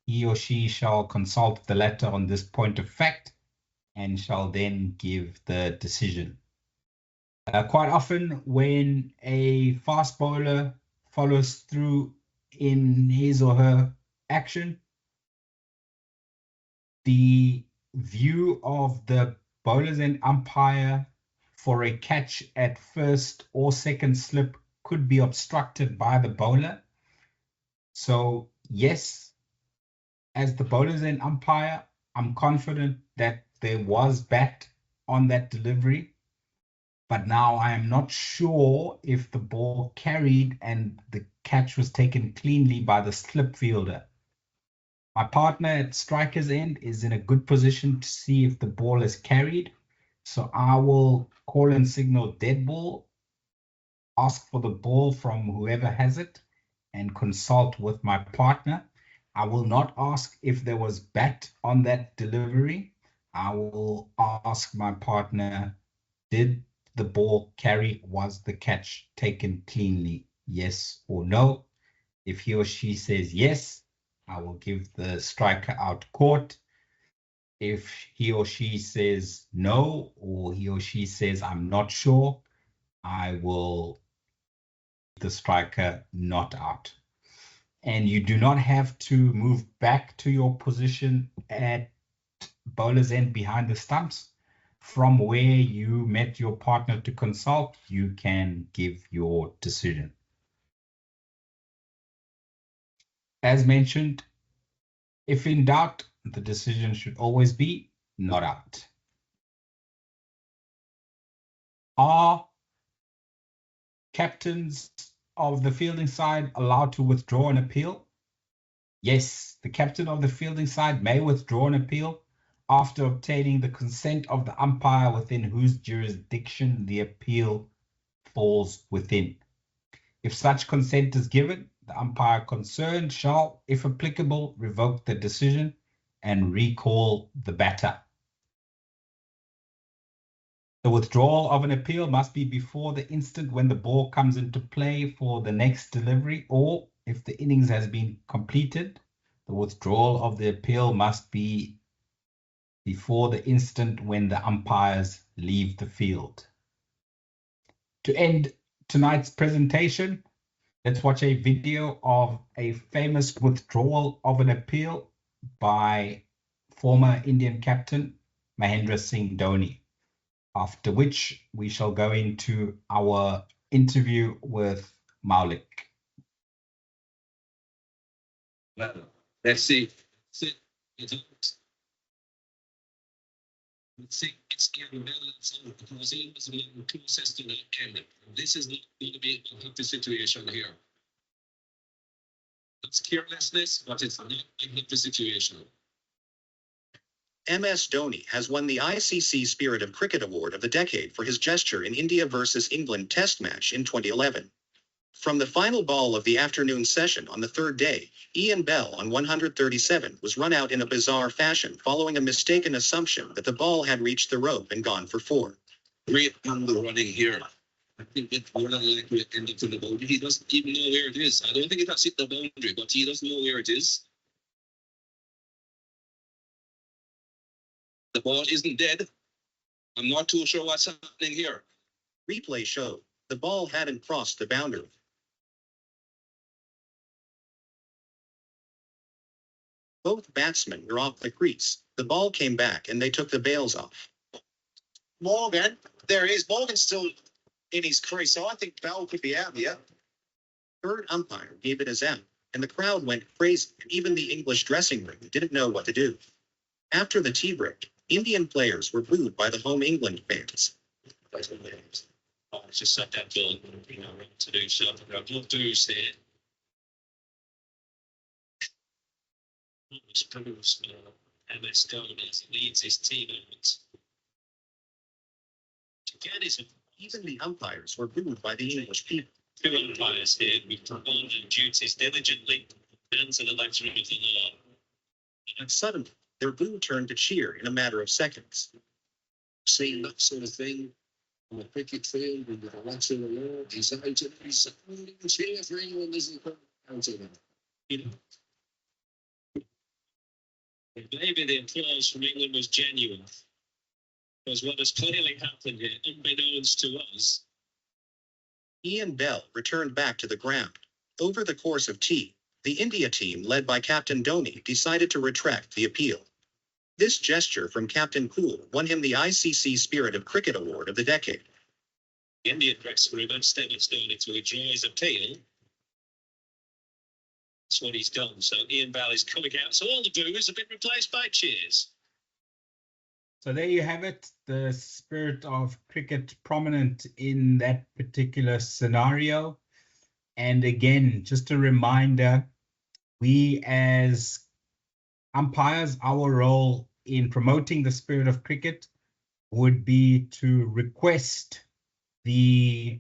he or she shall consult the latter on this point of fact and shall then give the decision. Quite often when a fast bowler follows through in his or her action, the view of the bowlers and umpire for a catch at first or second slip could be obstructed by the bowler. So yes, as the bowlers and umpire, I'm confident that there was bat on that delivery, but now I am not sure if the ball carried and the catch was taken cleanly by the slip fielder. My partner at striker's end is in a good position to see if the ball is carried. So I will call and signal dead ball, ask for the ball from whoever has it, and consult with my partner. I will not ask if there was bat on that delivery. I will ask my partner, did the ball carry? Was the catch taken cleanly? Yes or no? If he or she says yes, I will give the striker out court. If he or she says no, or he or she says I'm not sure, I will give the striker not out. And you do not have to move back to your position at bowler's end behind the stumps. From where you met your partner to consult, you can give your decision. As mentioned, if in doubt, the decision should always be not out. Are captains of the fielding side allowed to withdraw an appeal? Yes, the captain of the fielding side may withdraw an appeal after obtaining the consent of the umpire within whose jurisdiction the appeal falls within. If such consent is given, the umpire concerned shall, if applicable, revoke the decision and recall the batter. The withdrawal of an appeal must be before the instant when the ball comes into play for the next delivery, or if the innings has been completed, the withdrawal of the appeal must be before the instant when the umpires leave the field. To end tonight's presentation, let's watch a video of a famous withdrawal of an appeal by former Indian captain Mahendra Singh Dhoni. After which we shall go into our interview with Maulik. Well, let's see. It's getting balance out because he was being closest to that cannon. This is not going to be a happy situation here. It's carelessness, but it's not a happy situation. MS Dhoni has won the ICC Spirit of Cricket Award of the Decade for his gesture in India versus England Test match in 2011. From the final ball of the afternoon session on the third day, Ian Bell on 137 was run out in a bizarre fashion following a mistaken assumption that the ball had reached the rope and gone for four. Great handle running here. I think it's more than likely to end up in the boundary. He doesn't even know where it is. I don't think it has hit the boundary, but he doesn't know where it is. The ball isn't dead. I'm not too sure what's happening here. Replay showed the ball hadn't crossed the boundary. Both batsmen were off the crease. The ball came back and they took the bails off. Morgan, there he is. Morgan's still in his crease, so I think Bell could be out here. Third umpire gave it as out, and the crowd went crazy. Even the English dressing room didn't know what to do. After the tea break, Indian players were booed by the home England fans. Oh, it's just set that bill, you know, to do something. I will do say it. It's probably MS Dhoni as he leads his team out. Again, is Even the umpires were booed by the English people. two umpires here who've performed their duties diligently and to the letter of the law. And suddenly, their boo turned to cheer in a matter of seconds. Seeing that sort of thing on a cricket field with the letter of the law, he's out and he's cheer for England as he comes out of them. You know? Maybe the applause from England was genuine. Because what has clearly happened here, unbeknownst to us, Ian Bell returned back to the ground. Over the course of the India team led by Captain Dhoni decided to retract the appeal. This gesture from Captain Cool won him the ICC Spirit of Cricket Award of the decade. The Indian dressing room unsteady Dhoni to withdraw his appeal. That's what he's done. So Ian Bell is coming out. So all the boos have been replaced by cheers. So there you have it, the spirit of cricket prominent in that particular scenario. And again, just a reminder, we as umpires, our role in promoting the spirit of cricket would be to request the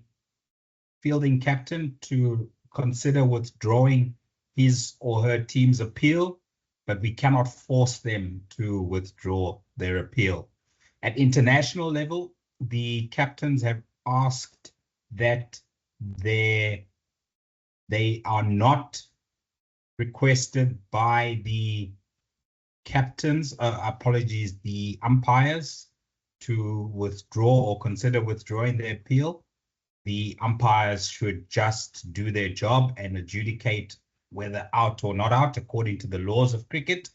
fielding captain to consider withdrawing his or her team's appeal, but we cannot force them to withdraw their appeal. At international level, the captains have asked that they are not requested by the captains, the umpires, to withdraw or consider withdrawing their appeal. The umpires should just do their job and adjudicate whether out or not out according to the laws of cricket,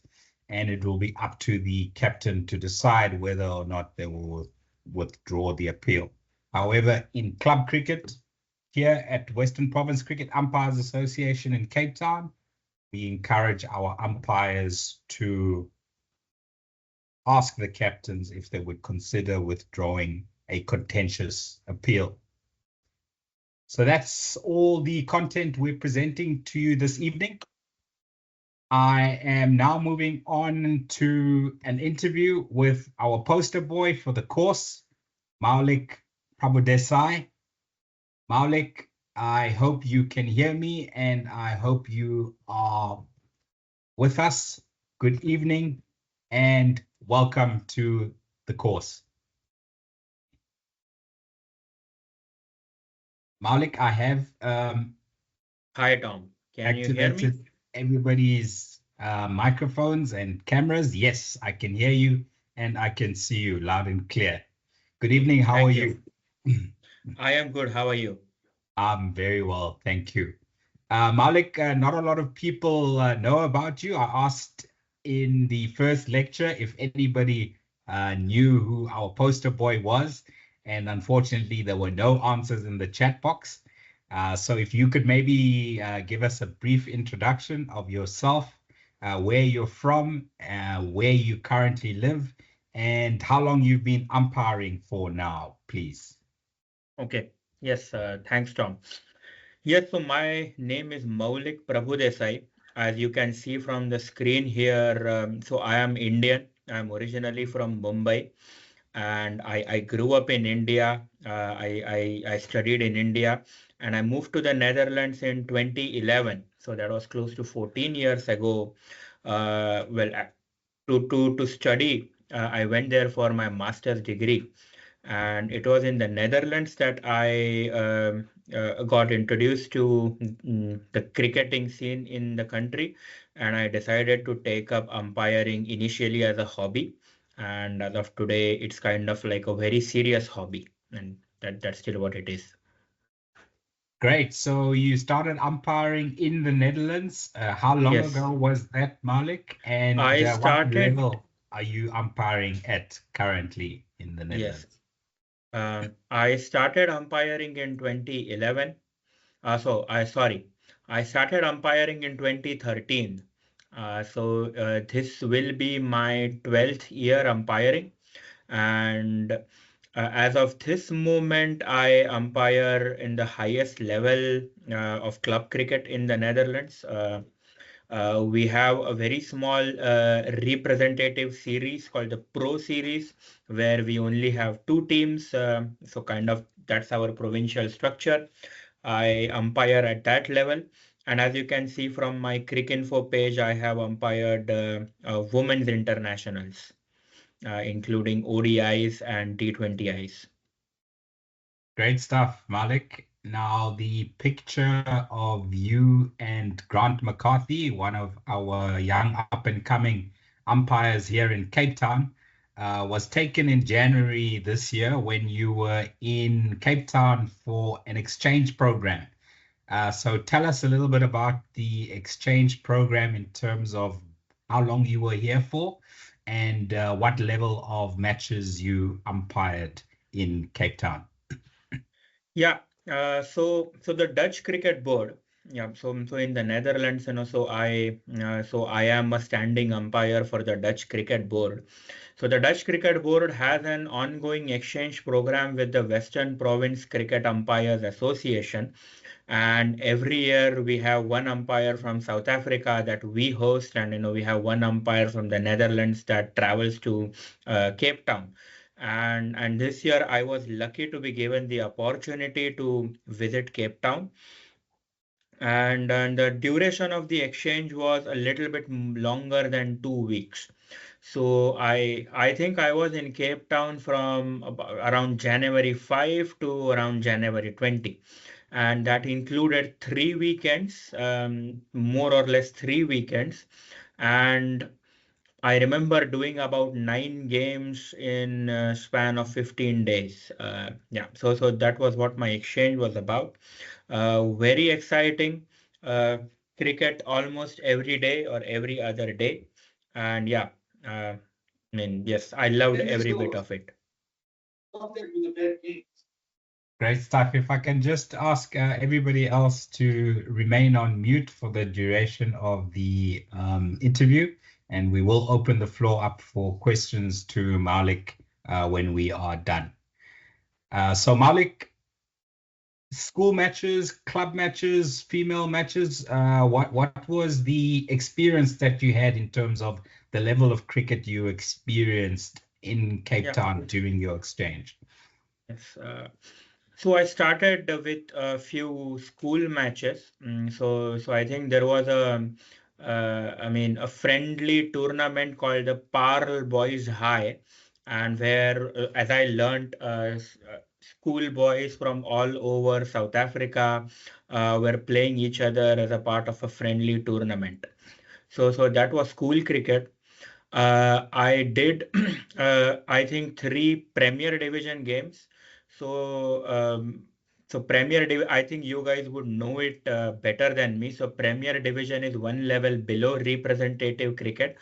and it will be up to the captain to decide whether or not they will withdraw the appeal. However, in club cricket, here at Western Province Cricket Umpires Association in Cape Town, we encourage our umpires to ask the captains if they would consider withdrawing a contentious appeal. So that's all the content we're presenting to you this evening. I am now moving on to an interview with our poster boy for the course, Maulik Prabhudesai. Maulik, I hope you can hear me and I hope you are with us. Good evening and welcome to the course. Maulik, I have Hi, Tom. Can you hear me? activated everybody's microphones and cameras. Yes, I can hear you and I can see you loud and clear. Good evening. How Thank are you. you? I am good. How are you? I'm very well, thank you. Maulik, not a lot of people know about you. I asked in the first lecture if anybody knew who our poster boy was, and unfortunately there were no answers in the chat box. So if you could maybe give us a brief introduction of yourself, where you're from, where you currently live, and how long you've been umpiring for now, please. Okay. Yes, thanks, Tom. Yes, so my name is Maulik Prabhudesai. As you can see from the screen here, so I am Indian. I'm originally from Mumbai, and I grew up in India. I studied in India, and I moved to the Netherlands in 2011. So that was close to 14 years ago. To study, I went there for my master's degree. And it was in the Netherlands that I got introduced to the cricketing scene in the country, and I decided to take up umpiring initially as a hobby, and as of today, it's kind of like a very serious hobby, and that's still what it is. Great. So you started umpiring in the Netherlands. How long Yes. ago was that, Maulik? And I what started. level are you umpiring at currently in the Netherlands? Yes. I started umpiring in 2011. I started umpiring in 2013. This will be my 12th year umpiring. And as of this moment, I umpire in the highest level of club cricket in the Netherlands. We have a very small representative series called the Pro Series, where we only have two teams. So kind of that's our provincial structure. I umpire at that level. And as you can see from my Cricinfo page, I have umpired women's internationals, including ODIs and T20Is. Great stuff, Maulik. Now, the picture of you and Grant McCarthy, one of our young up-and-coming umpires here in Cape Town, was taken in January this year when you were in Cape Town for an exchange program. So tell us a little bit about the exchange program in terms of how long you were here for and what level of matches you umpired in Cape Town. Yeah, so the Dutch Cricket Board, yeah, so in the Netherlands, so I am a standing umpire for the Dutch Cricket Board. So the Dutch Cricket Board has an ongoing exchange program with the Western Province Cricket Umpires Association, and every year we have one umpire from South Africa that we host, and we have one umpire from the Netherlands that travels to Cape Town. And this year I was lucky to be given the opportunity to visit Cape Town, and the duration of the exchange was a little bit longer than 2 weeks. So I think I was in Cape Town from around January 5 to around January 20, and that included 3 weekends, more or less 3 weekends. And I remember doing about 9 games in a span of 15 days. Yeah, so that was what my exchange was about. Very exciting. Uh, Cricket almost every day or every other day. And yeah, I mean, yes, I loved every bit of it. Great stuff. If I can just ask everybody else to remain on mute for the duration of the interview, and we will open the floor up for questions to Maulik when we are done. So Maulik, school matches, club matches, female matches, what was the experience that you had in terms of the level of cricket you experienced in Cape Yeah. Town during your exchange? Yes. So I started with a few school matches. So I think there was a friendly tournament called the Parl Boys High, and where, as I learned, school boys from all over South Africa were playing each other as a part of a friendly tournament. So that was school cricket. I did, I think, 3 Premier Division games. So, I think you guys would know it better than me. So, Premier Division is one level below representative cricket.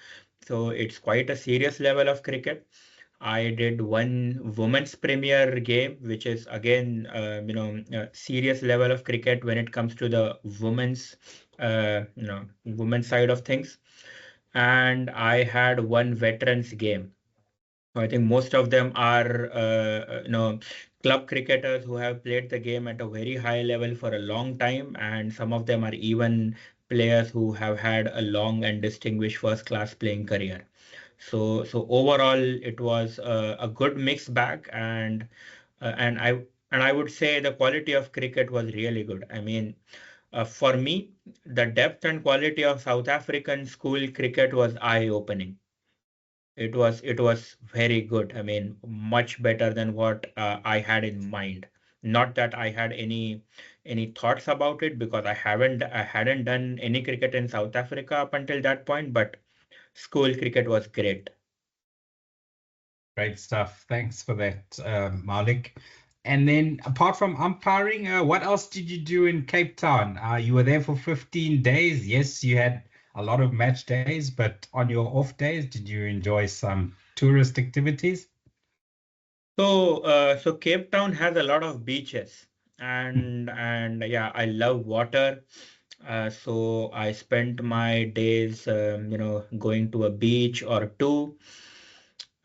So, it's quite a serious level of cricket. I did one women's premier game, which is again, a serious level of cricket when it comes to the women's side of things. And I had one veterans game. I think most of them are, club cricketers who have played the game at a very high level for a long time, and some of them are even players who have had a long and distinguished first-class playing career. So overall, it was a good mixed bag, and I would say the quality of cricket was really good. I mean, for me, the depth and quality of South African school cricket was eye-opening. It was very good. I mean, much better than what I had in mind. Not that I had any thoughts about it, because I hadn't done any cricket in South Africa up until that point, but school cricket was great. Great stuff. Thanks for that, Maulik. And then apart from umpiring, what else did you do in Cape Town? You were there for 15 days. Yes, you had a lot of match days, but on your off days, did you enjoy some tourist activities? So Cape Town has a lot of beaches, and yeah, I love water. So I spent my days, going to a beach or two.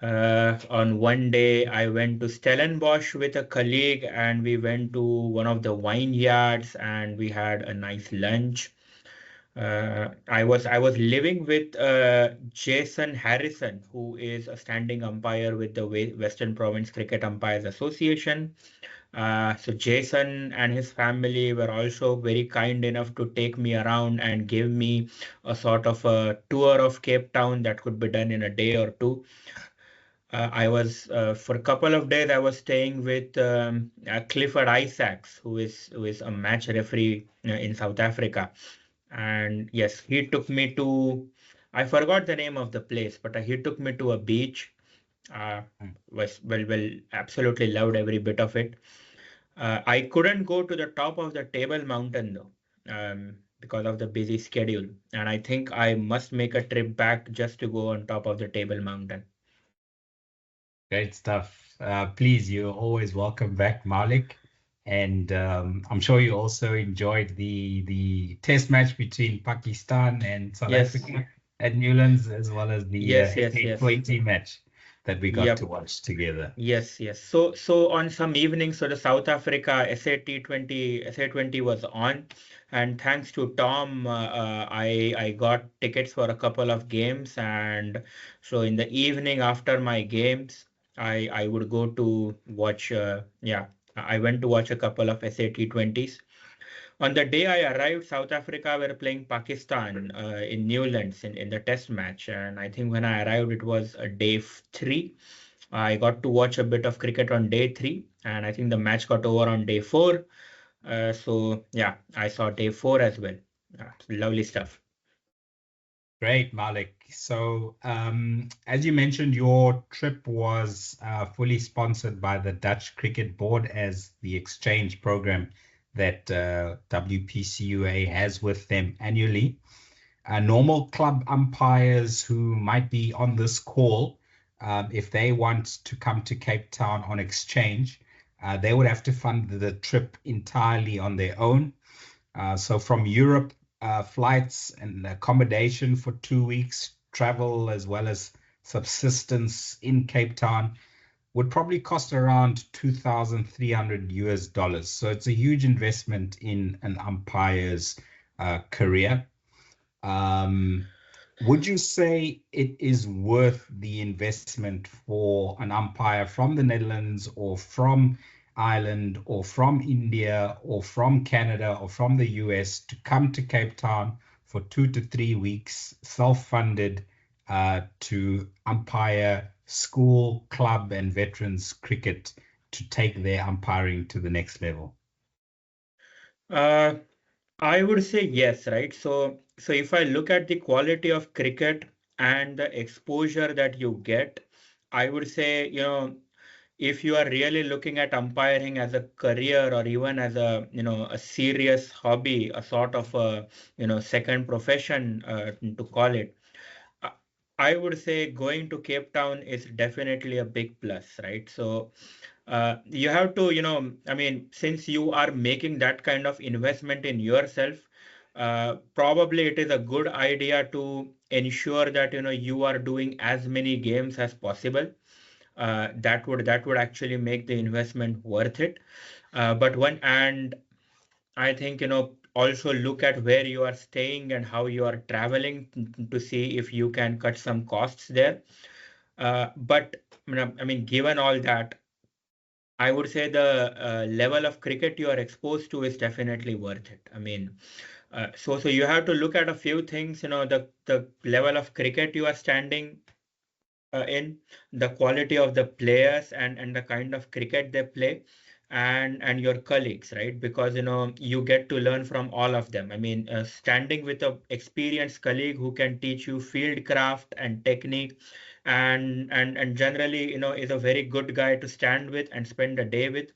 On one day, I went to Stellenbosch with a colleague, and we went to one of the vineyards, and we had a nice lunch. I was living with Jason Harrison, who is a standing umpire with the Western Province Cricket Umpires Association. So Jason and his family were also very kind enough to take me around and give me a sort of a tour of Cape Town that could be done in a day or two. I was For a couple of days I was staying with Clifford Isaacs, who is a match referee in South Africa. And yes, he took me to, I forgot the name of the place, but he took me to a beach. Was well, absolutely loved every bit of it. I couldn't go to the top of the Table Mountain though, because of the busy schedule. And I think I must make a trip back just to go on top of the Table Mountain. Great stuff. Please, you're always welcome back, Maulik. And I'm sure you also enjoyed the test match between Pakistan and South Yes. Africa at Newlands, as well as the Yes, yes, yes. SA20 match that we got Yep. to watch together. Yes, yes. So on some evenings, so the South Africa SA20 was on, and thanks to Tom, I got tickets for a couple of games, and so in the evening after my games, I would go to watch. I went to watch a couple of SA20s. On the day I arrived, South Africa were playing Pakistan in Newlands in the test match, and I think when I arrived, it was day 3. I got to watch a bit of cricket on day 3, and I think the match got over on day 4. So yeah, I saw day 4 as well. Lovely stuff. Great, Maulik. So, as you mentioned, your trip was fully sponsored by the Dutch Cricket Board as the exchange program that WPCUA has with them annually. Normal club umpires who might be on this call, if they want to come to Cape Town on exchange, they would have to fund the trip entirely on their own. So from Europe, flights and accommodation for 2 weeks, travel as well as subsistence in Cape Town would probably cost around $2,300. So it's a huge investment in an umpire's career. Would you say it is worth the investment for an umpire from the Netherlands or from Ireland or from India or from Canada or from the US to come to Cape Town for 2 to 3 weeks, self-funded, to umpire school, club, and veterans cricket to take their umpiring to the next level? I would say yes, right? So if I look at the quality of cricket and the exposure that you get, I would say, if you are really looking at umpiring as a career or even as a serious hobby, a sort of a, second profession, to call it, I I would say going to Cape Town is definitely a big plus, right? So you have to, I mean, since you are making that kind of investment in yourself, probably it is a good idea to ensure that, you are doing as many games as possible. That would actually make the investment worth it. But one and I think, also look at where you are staying and how you are traveling to see if you can cut some costs there. But I mean, given all that, I would say the level of cricket you are exposed to is definitely worth it. I mean, so you have to look at a few things. The level of cricket you are standing in, the quality of the players and the kind of cricket they play, and your colleagues, right? Because you get to learn from all of them. I mean, standing with a experienced colleague who can teach you field craft and technique, and generally is a very good guy to stand with and spend a day with.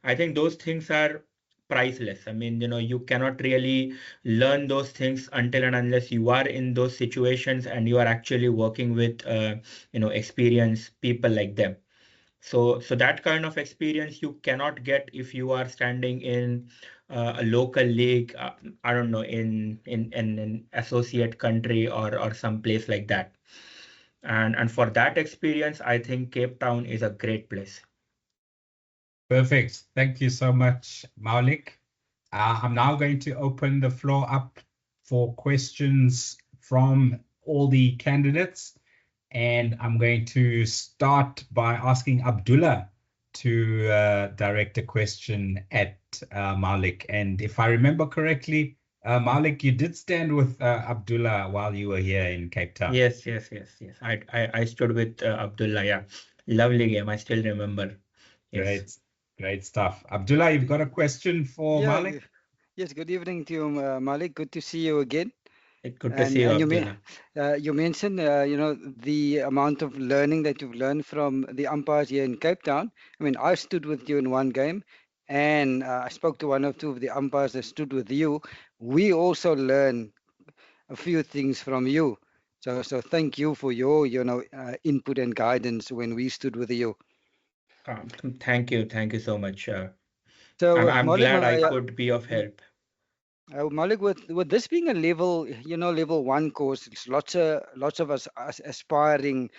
I think those things are priceless. I mean, you cannot really learn those things until and unless you are in those situations and you are actually working with experienced people like them. So that kind of experience you cannot get if you are standing in a local league, I don't know, in an associate country or some place like that. And for that experience, I think Cape Town is a great place. Perfect. Thank you so much, Maulik. I'm now going to open the floor up for questions from all the candidates. And I'm going to start by asking Abdullah to direct a question at Maulik. And if I remember correctly, Maulik, you did stand with Abdullah while you were here in Cape Town. Yes. I stood with Abdullah. Yeah, lovely game. I still remember. Yes. Great stuff. Abdullah, you've got a question for Yeah, Maulik? yes, good evening to you, Maulik. Good to see you again. Good to see you, Abdullah. You mentioned, the amount of learning that you've learned from the umpires here in Cape Town. I mean, I stood with you in one game, and I spoke to one or two of the umpires that stood with you. We also learn a few things from you. So thank you for your input and guidance when we stood with you. Thank you so much. So I'm Maulik, glad I could be of help. Maulik, with this being a level 1 course, it's lots of us aspiring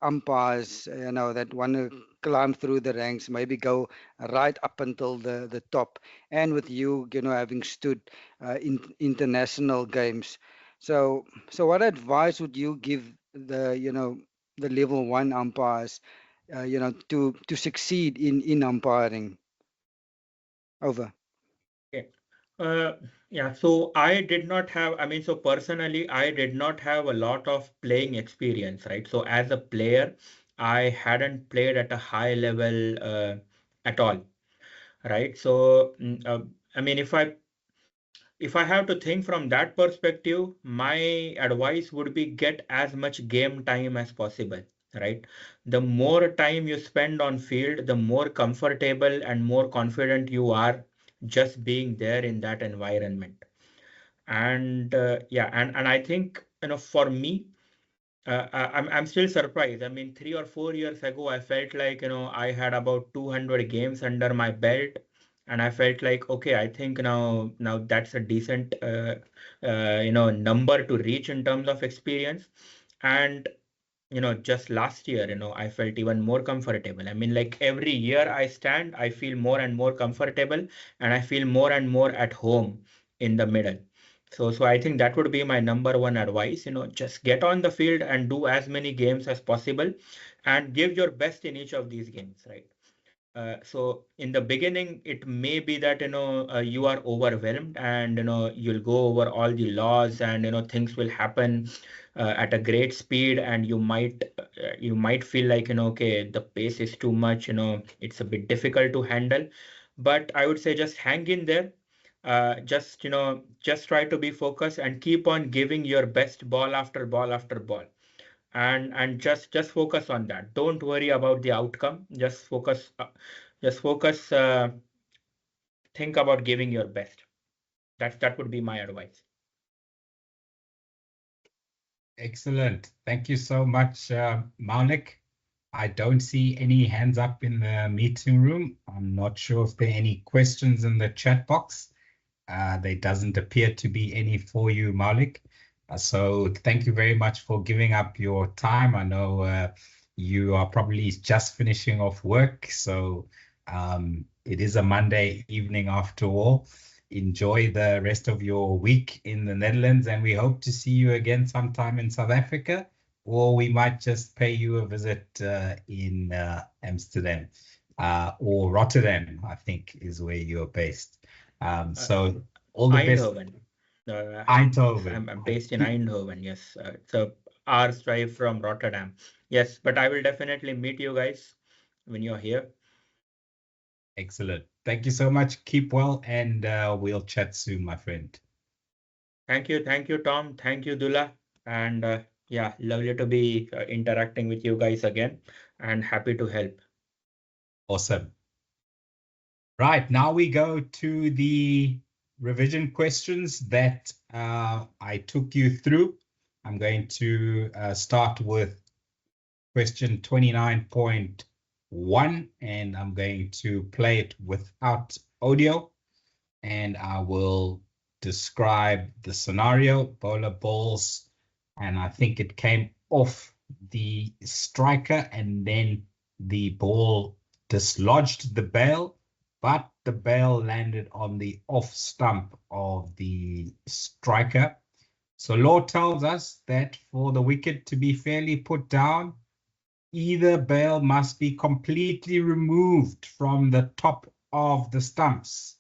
umpires, that want to climb through the ranks, maybe go right up until the top. And with you, having stood in international games, so what advice would you give the level 1 umpires, to succeed in umpiring? Over. Okay. Uh, yeah, so I did not have, so personally, I did not have a lot of playing experience, right? So as a player, I hadn't played at a high level at all, right? So, if I have to think from that perspective, my advice would be get as much game time as possible, right? The more time you spend on field, the more comfortable and more confident you are just being there in that environment. And yeah, and I think, for me, I'm still surprised. I mean, 3 or 4 years ago, I felt like, I had about 200 games under my belt, and I felt like, okay, I think now that's a decent number to reach in terms of experience. And just last year, I felt even more comfortable. I mean, like every year I stand, I feel more and more comfortable, and I feel more and more at home in the middle. So I think that would be my number one advice. Just get on the field and do as many games as possible, and give your best in each of these games, right? So in the beginning, it may be that you are overwhelmed, and you'll go over all the laws, and things will happen at a great speed, and you might feel like, okay, the pace is too much, it's a bit difficult to handle. But I would say just hang in there. Just try to be focused and keep on giving your best ball after ball after ball, and just focus on that. Don't worry about the outcome. Just focus, think about giving your best. That would be my advice. Excellent. Thank you so much, Maulik. I don't see any hands up in the meeting room. I'm not sure if there are any questions in the chat box. There doesn't appear to be any for you, Maulik. So thank you very much for giving up your time. I know you are probably just finishing off work, so it is a Monday evening after all. Enjoy the rest of your week in the Netherlands, and we hope to see you again sometime in South Africa, or we might just pay you a visit in Amsterdam or Rotterdam, I think is where you're based. So all the Eindhoven. best. Eindhoven. I'm based in Eindhoven, yes. It's a hour's drive from Rotterdam. Yes, but I will definitely meet you guys when you're here. Excellent. Thank you so much. Keep well, and we'll chat soon, my friend. Thank you, Tom. Thank you, Dula. And yeah, lovely to be interacting with you guys again, and happy to help. Awesome. Right, now we go to the revision questions that I took you through. I'm going to start with question 29.1, and I'm going to play it without audio, and I will describe the scenario. Bowler balls, and I think it came off the striker, and then the ball dislodged the bail, but the bail landed on the off stump of the striker. So law tells us that for the wicket to be fairly put down, either bail must be completely removed from the top of the stumps.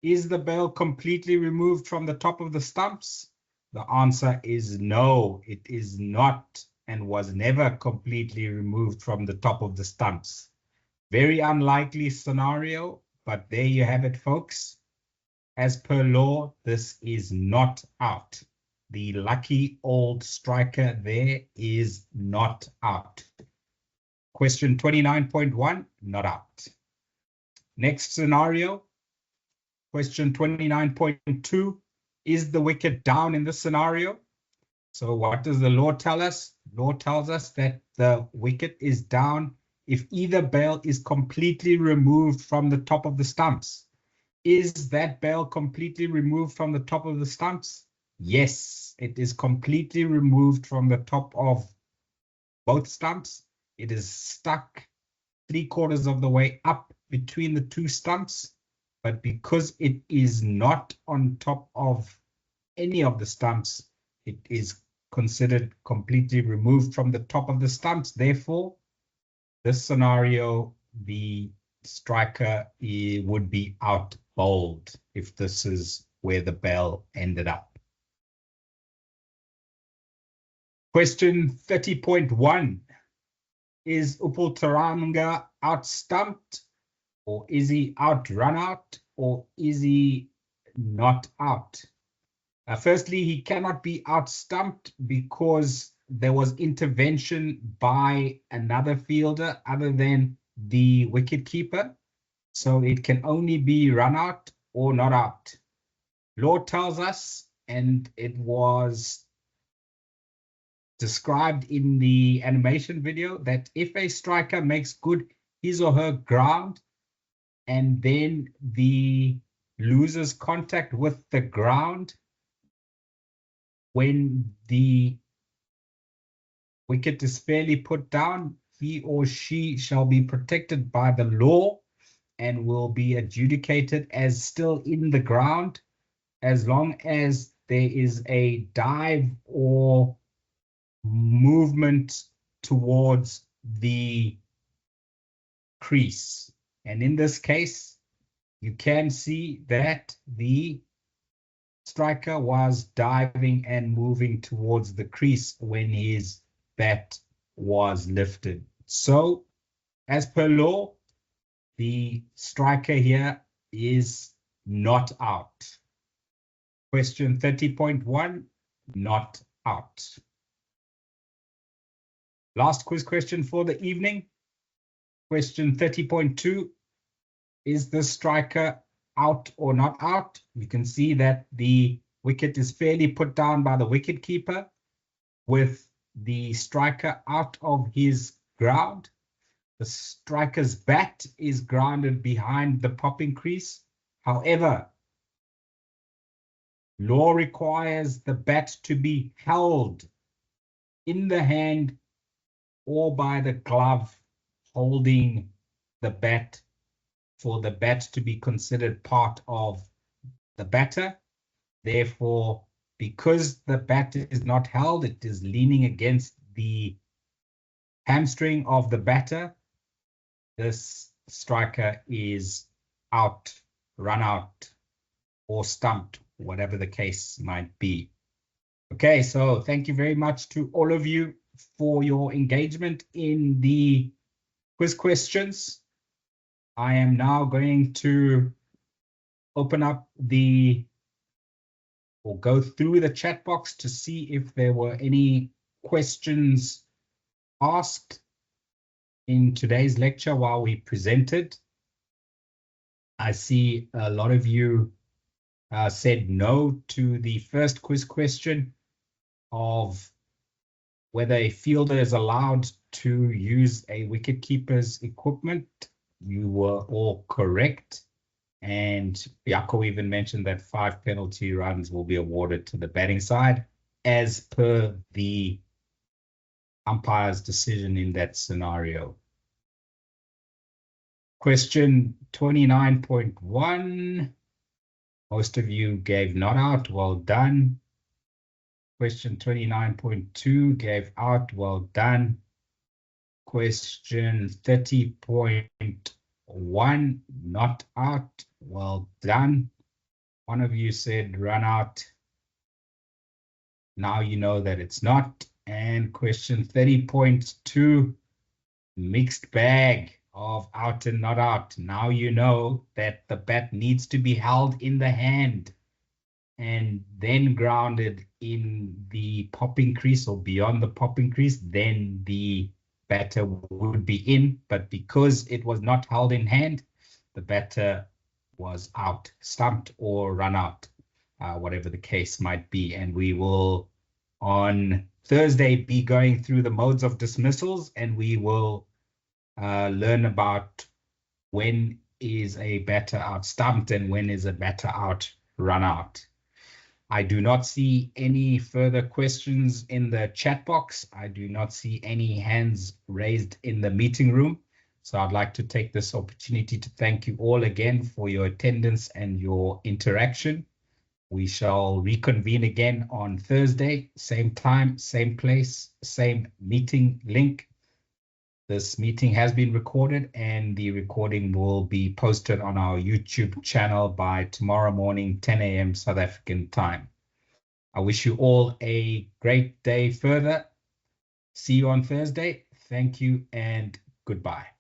Is the bail completely removed from the top of the stumps? The answer is no, it is not, and was never completely removed from the top of the stumps. Very unlikely scenario, but there you have it, folks. As per law, this is not out. The lucky old striker there is not out. Question 29.1, not out. Next scenario, question 29.2. Is the wicket down in this scenario? So what does the law tell us? Law tells us that the wicket is down if either bail is completely removed from the top of the stumps. Is that bail completely removed from the top of the stumps? Yes, it is completely removed from the top of both stumps. It is stuck 3/4 of the way up between the two stumps, but because it is not on top of any of the stumps, it is considered completely removed from the top of the stumps. Therefore, this scenario, the striker would be out bowled if this is where the bail ended up. Question 30.1. Is Upul Taranga out stumped, or is he out run out, or is he not out? Firstly, he cannot be out stumped because there was intervention by another fielder other than the wicket-keeper. So it can only be run out or not out. Law tells us, and it was described in the animation video, that if a striker makes good his or her ground and then the loses contact with the ground, when the wicket is fairly put down, he or she shall be protected by the law and will be adjudicated as still in the ground as long as there is a dive or movement towards the crease. And in this case, you can see that the striker was diving and moving towards the crease when his bat was lifted. So, as per law, the striker here is not out. Question 30.1, not out. Last quiz question for the evening. Question 30.2, is the striker out or not out? You can see that the wicket is fairly put down by the wicket-keeper with the striker out of his ground. The striker's bat is grounded behind the popping crease. However, law requires the bat to be held in the hand or by the glove holding the bat for the bat to be considered part of the batter. Therefore, because the bat is not held, it is leaning against the hamstring of the batter, this striker is out, run out, or stumped, whatever the case might be. Okay, so thank you very much to all of you for your engagement in the quiz questions. I am now going to open up or go through the chat box to see if there were any questions asked in today's lecture while we presented. I see a lot of you said no to the first quiz question of whether a fielder is allowed to use a wicket-keeper's equipment. You were all correct. And Jaco even mentioned that 5 penalty runs will be awarded to the batting side as per the umpire's decision in that scenario. Question 29.1. Most of you gave not out. Well done. Question 29.2 gave out. Well done. Question 30.1 not out. Well done. One of you said run out. Now you know that it's not. And question 30.2, mixed bag of out and not out. Now you know that the bat needs to be held in the hand and then grounded in the popping crease or beyond the popping crease, then the batter would be in. But because it was not held in hand, the batter was out, stumped or run out, whatever the case might be. And we will on Thursday be going through the modes of dismissals, and we will learn about when is a batter out stumped and when is a batter out run out. I do not see any further questions in the chat box. I do not see any hands raised in the meeting room. So I'd like to take this opportunity to thank you all again for your attendance and your interaction. We shall reconvene again on Thursday, same time, same place, same meeting link. This meeting has been recorded, and the recording will be posted on our YouTube channel by tomorrow morning, 10 a.m. South African time. I wish you all a great day further. See you on Thursday. Thank you and goodbye.